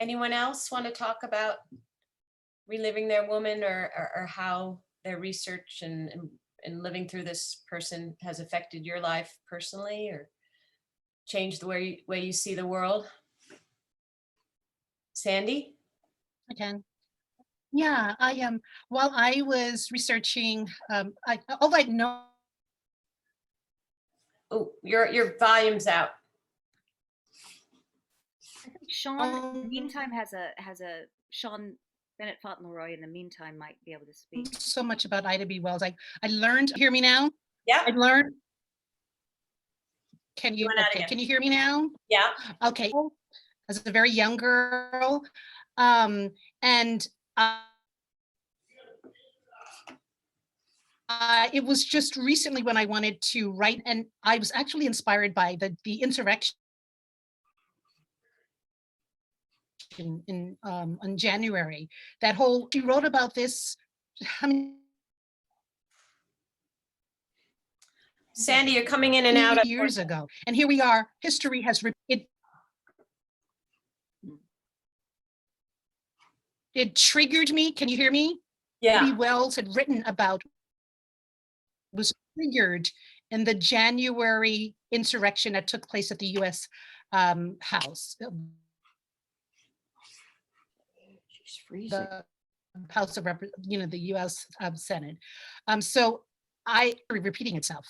Anyone else want to talk about reliving their woman, or how their research and living through this person has affected your life personally, or changed the way you see the world? Sandhi? I can. Yeah, I am. While I was researching, all I know. Oh, your volume's out. I think Shaun, in the meantime, has a Shaun Benett Fauntleroy in the meantime might be able to speak. So much about Ida B. Wells. I learned. Hear me now? Yeah. I learned. Can you? Okay. Can you hear me now? Yeah. Okay. As a very young girl, and it was just recently when I wanted to write, and I was actually inspired by the insurrection in on January. That whole, she wrote about this. How many? Sandhi, you're coming in and out. Years ago, and here we are. History has it triggered me. Can you hear me? Yeah. Ida B. Wells had written about, was triggered in the January insurrection that took place at the U.S. House. She's freezing. The House of the U.S. Senate. So repeating itself.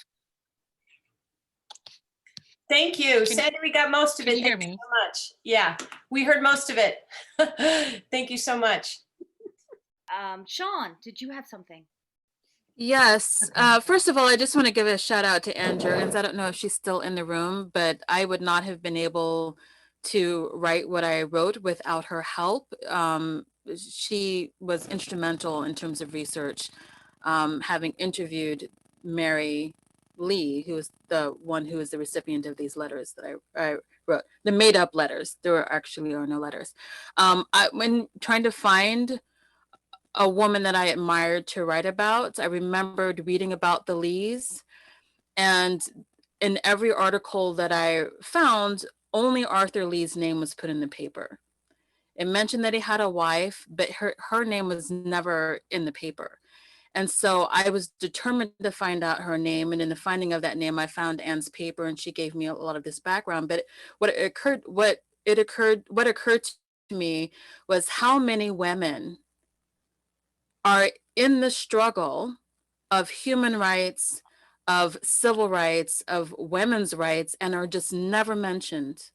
Thank you, Sandhi. We got most of it. Thank you so much. Yeah, we heard most of it. Thank you so much. Shaun, did you have something? Yes. First of all, I just want to give a shout out to Ann Jurgens. I don't know if she's still in the room, but I would not have been able to write what I wrote without her help. She was instrumental in terms of research, having interviewed Mary Lee, who was the one who was the recipient of these letters that I wrote, the made up letters. There actually are no letters. When trying to find a woman that I admired to write about, I remembered reading about the Lees, and in every article that I found, only Arthur Lee's name was put in the paper. It mentioned that he had a wife, but her name was never in the paper. And so I was determined to find out her name. And in the finding of that name, I found Anne's paper, and she gave me a lot of this background. But what occurred to me was how many women are in the struggle of human rights, of civil rights, of women's rights, and are just never mentioned.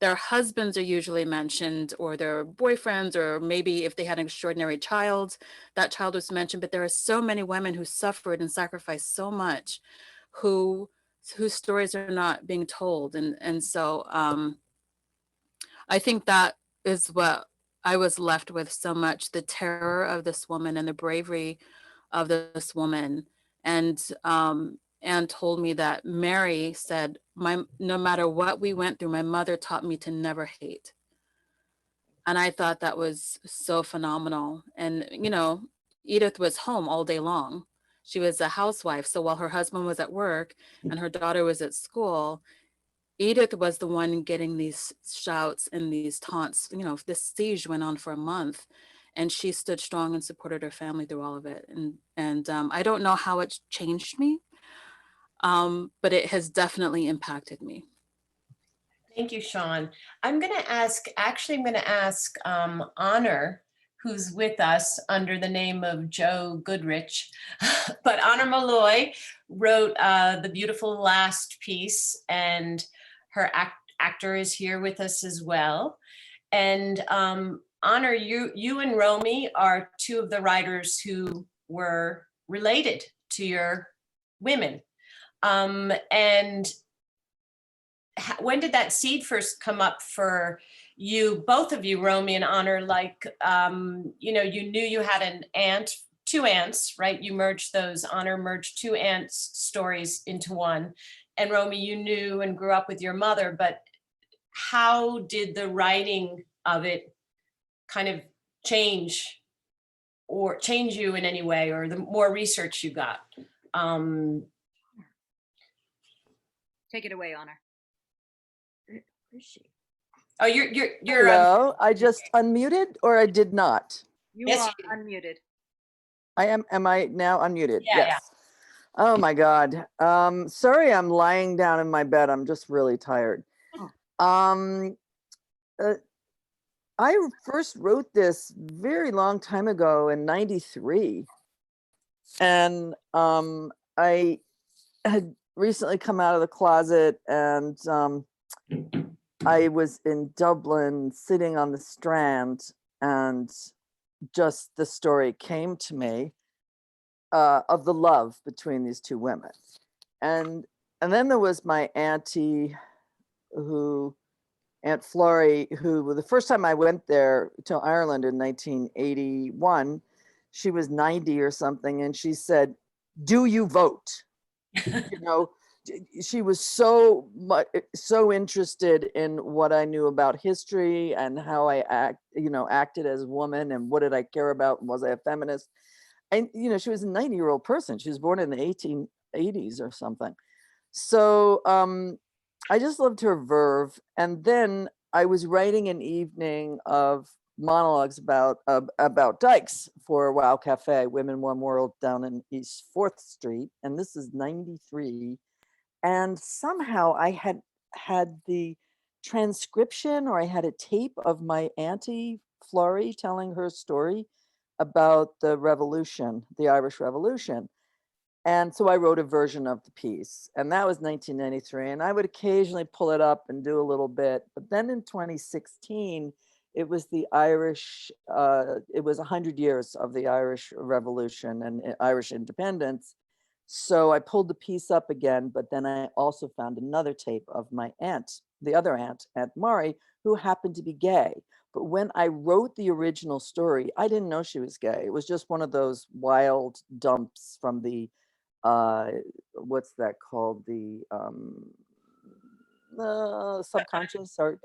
Their husbands are usually mentioned, or their boyfriends, or maybe if they had an extraordinary child, that child was mentioned. But there are so many women who suffered and sacrificed so much, whose stories are not being told. And so I think that is what I was left with so much, the terror of this woman and the bravery of this woman. And told me that Mary said, no matter what we went through, my mother taught me to never hate. And I thought that was so phenomenal. And, you know, Edith was home all day long. She was a housewife. So while her husband was at work and her daughter was at school, Edith was the one getting these shouts and these taunts. You know, this siege went on for a month, and she stood strong and supported her family through all of it. And I don't know how it changed me, but it has definitely impacted me. Thank you, Shaun. I'm going to ask Honor, who's with us under the name of Joe Goodrich, but Honor Molloy wrote the beautiful last piece, and her actor is here with us as well. And Honor, you and Romy are two of the writers who were related to your women. And when did that seed first come up for you, both of you, Romy and Honor? Like, you know, you knew you had an aunt, two aunts, right? You merged those. Honor merged two aunts' stories into one. And Romy, you knew and grew up with your mother, but how did the writing of it kind of change you in any way, or the more research you got? Take it away, Honor. Where is she? Oh, you're Hello, I just unmuted, or I did not? You Yes, are unmuted. I am I now unmuted? Yeah, Yes. Oh my God. Sorry, I'm lying down in my bed. I'm just really tired. I first wrote this very long time ago in '93. And I had recently come out of the closet, and I was in Dublin sitting on the Strand, and just the story came to me of the love between these two women. And then there was my auntie, Aunt Florrie, who the first time I went there to Ireland in 1981, she was 90 or something, and she said, "Do you vote?" You know, she was so interested in what I knew about history and how I acted as a woman, and what did I care about, and was I a feminist? And she was a 90-year-old person. She was born in the 1880s or something. So I just loved her verve. And then I was writing an evening of monologues about dykes for Wow Cafe, Women One World, down in East 4th Street. And this is 93. And somehow I had the transcription, or I had a tape of my auntie Florrie telling her story about the revolution, the Irish Revolution. And so I wrote a version of the piece, and that was 1993. And I would occasionally pull it up and do a little bit. But then in 2016, it was the Irish, it was 100 years of the Irish Revolution and Irish independence. So I pulled the piece up again, but then I also found another tape of my aunt, the other aunt, Aunt Mari, who happened to be gay. But when I wrote the original story, I didn't know she was gay. It was just one of those wild dumps from the, what's that called? The subconscious, or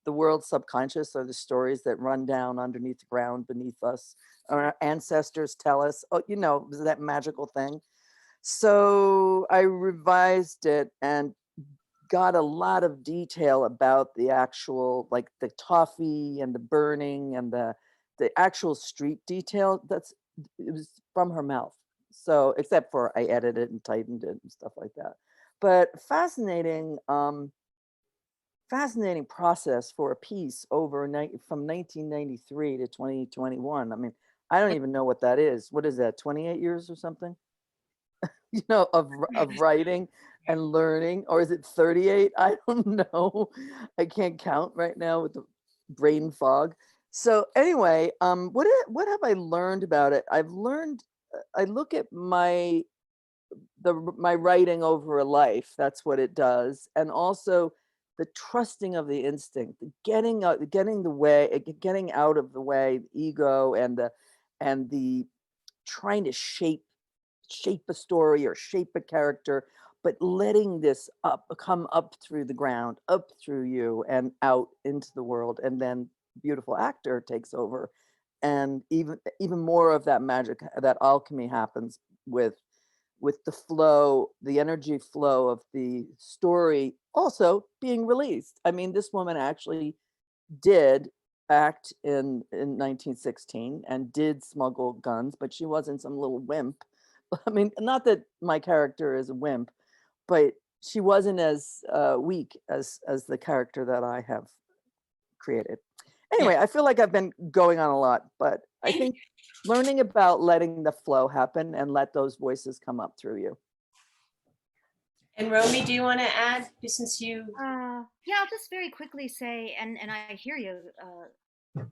the world's subconscious, are the stories that run down underneath the ground beneath us. Our ancestors tell us, that magical thing. So I revised it and got a lot of detail about the actual, like the toffee and the burning and the actual street detail. It was from her mouth. So except for I edited it and tightened it and stuff like that. But fascinating process for a piece from 1993 to 2021. I mean, I don't even know what that is. What is that, 28 years or something? Of writing and learning, or is it 38? I don't know. I can't count right now with the brain fog. So anyway, what have I learned about it? I look at my writing over a life. That's what it does. And also the trusting of the instinct, the getting out of the way, the ego and the trying to shape a story or shape a character, but letting this come up through the ground, up through you and out into the world, and then beautiful actor takes over, and even more of that magic, that alchemy happens with the flow, the energy flow of the story also being released. I mean, this woman actually did act in 1916 and did smuggle guns, but she wasn't some little wimp. I mean, not that my character is a wimp, but she wasn't as weak as the character that I have created. Anyway, I feel like I've been going on a lot, but I think learning about letting the flow happen and let those voices come up through you. And Romy, do you want to add, since you? Yeah, I'll just very quickly say, and I hear you,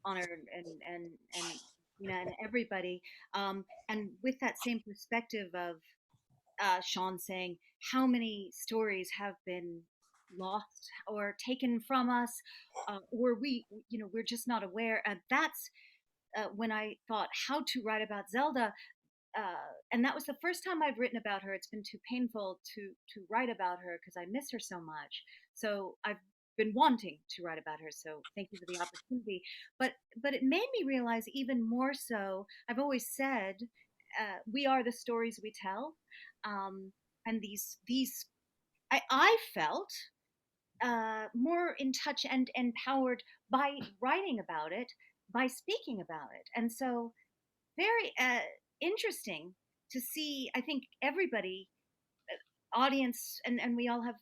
Honor, and Gina and everybody, and with that same perspective of Shaun saying how many stories have been lost or taken from us, or we're just not aware, and that's when I thought how to write about Zelda. And that was the first time I've written about her. It's been too painful to write about her because I miss her so much. So I've been wanting to write about her. So thank you for the opportunity. But it made me realize even more so. I've always said we are the stories we tell, and these I felt more in touch and empowered by writing about it, by speaking about it, and so very interesting to see. I think everybody, audience, and we all have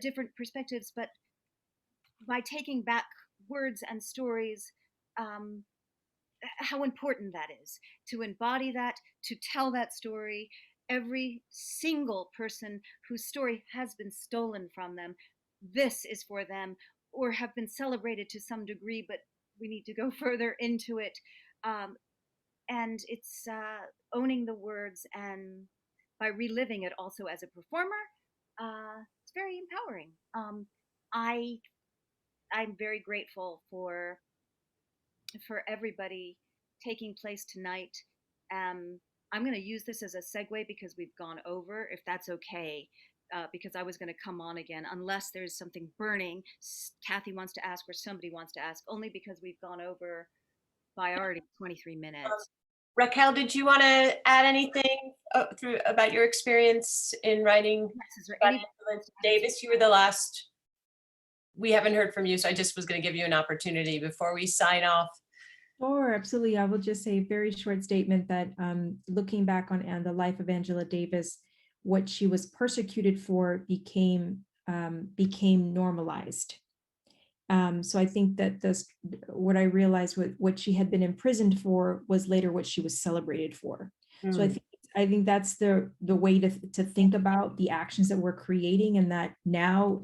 different perspectives, but by taking back words and stories, how important that is to embody that, to tell that story. Every single person whose story has been stolen from them, this is for them, or have been celebrated to some degree, but we need to go further into it. And it's owning the words, and by reliving it also as a performer, it's very empowering. I'm very grateful for everybody taking place tonight. I'm going to use this as a segue because we've gone over, if that's okay, because I was going to come on again, unless there's something burning Kathy wants to ask or somebody wants to ask, only because we've gone over by already 23 minutes. Raquel, did you want to add anything about your experience in writing? Yes, is there any Davis, you were the last. We haven't heard from you, so I just was going to give you an opportunity before we sign off. Sure, absolutely. I will just say a very short statement that looking back on the life of Angela Davis, what she was persecuted for became normalized. So I think that what I realized, what she had been imprisoned for was later what she was celebrated for. So I think that's the way to think about the actions that we're creating, and that now,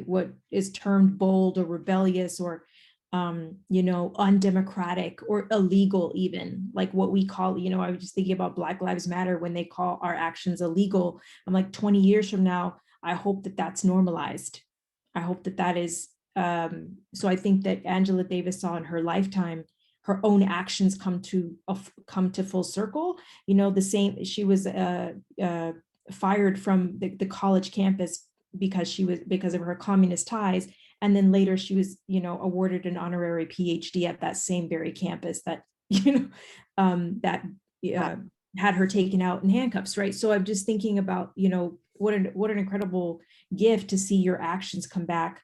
what is termed bold or rebellious or undemocratic or illegal, even like what we call, I was just thinking about Black Lives Matter when they call our actions illegal. I'm like, 20 years from now, I hope that that's normalized. I hope that is. So I think that Angela Davis saw in her lifetime her own actions come to full circle. The same. She was fired from the college campus because of her communist ties, and then later she was awarded an honorary PhD at that same very campus that had her taken out in handcuffs, right? So I'm just thinking about what an incredible gift to see your actions come back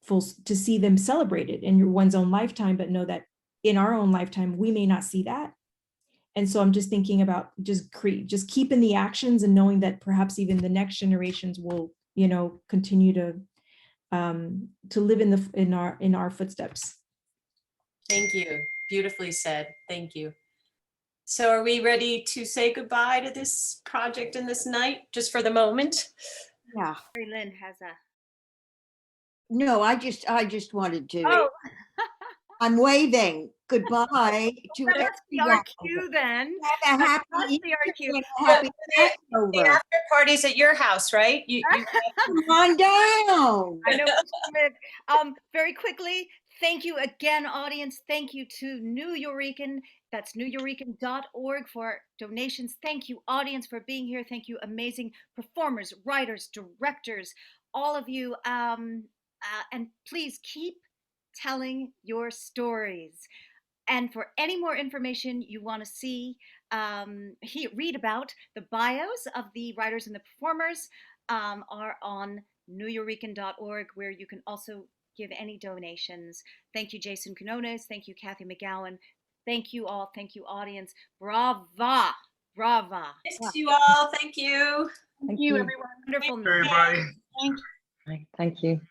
to see them celebrated in one's own lifetime, but know that in our own lifetime we may not see that. And so I'm just thinking about just keeping the actions and knowing that perhaps even the next generations will continue to live in our footsteps. Thank you. Beautifully said. Thank you. So are we ready to say goodbye to this project and this night, just for the moment? Yeah. Mary Lynn has a. No, I just wanted to. Oh. I'm waving goodbye to That must be our everyone. cue then. Have a That happy must be our Easter cue. and a happy The Passover. after party's at your house, right? Come on down. I know. Very quickly, thank you again, audience. Thank you to New Eurekan. That's newyourekan.org for donations. Thank you, audience, for being here. Thank you, amazing performers, writers, directors, all of you. And please keep telling your stories. And for any more information you want to see, read about, the bios of the writers and the performers are on newyourekan.org, where you can also give any donations. Thank you, Jason Quinones. Thank you, Kathy MacGowan. Thank you all. Thank you, audience. Brava. Brava. Thanks you all. Thank you. Thank you. Everyone. Wonderful. Everybody. Thank you. Thank you.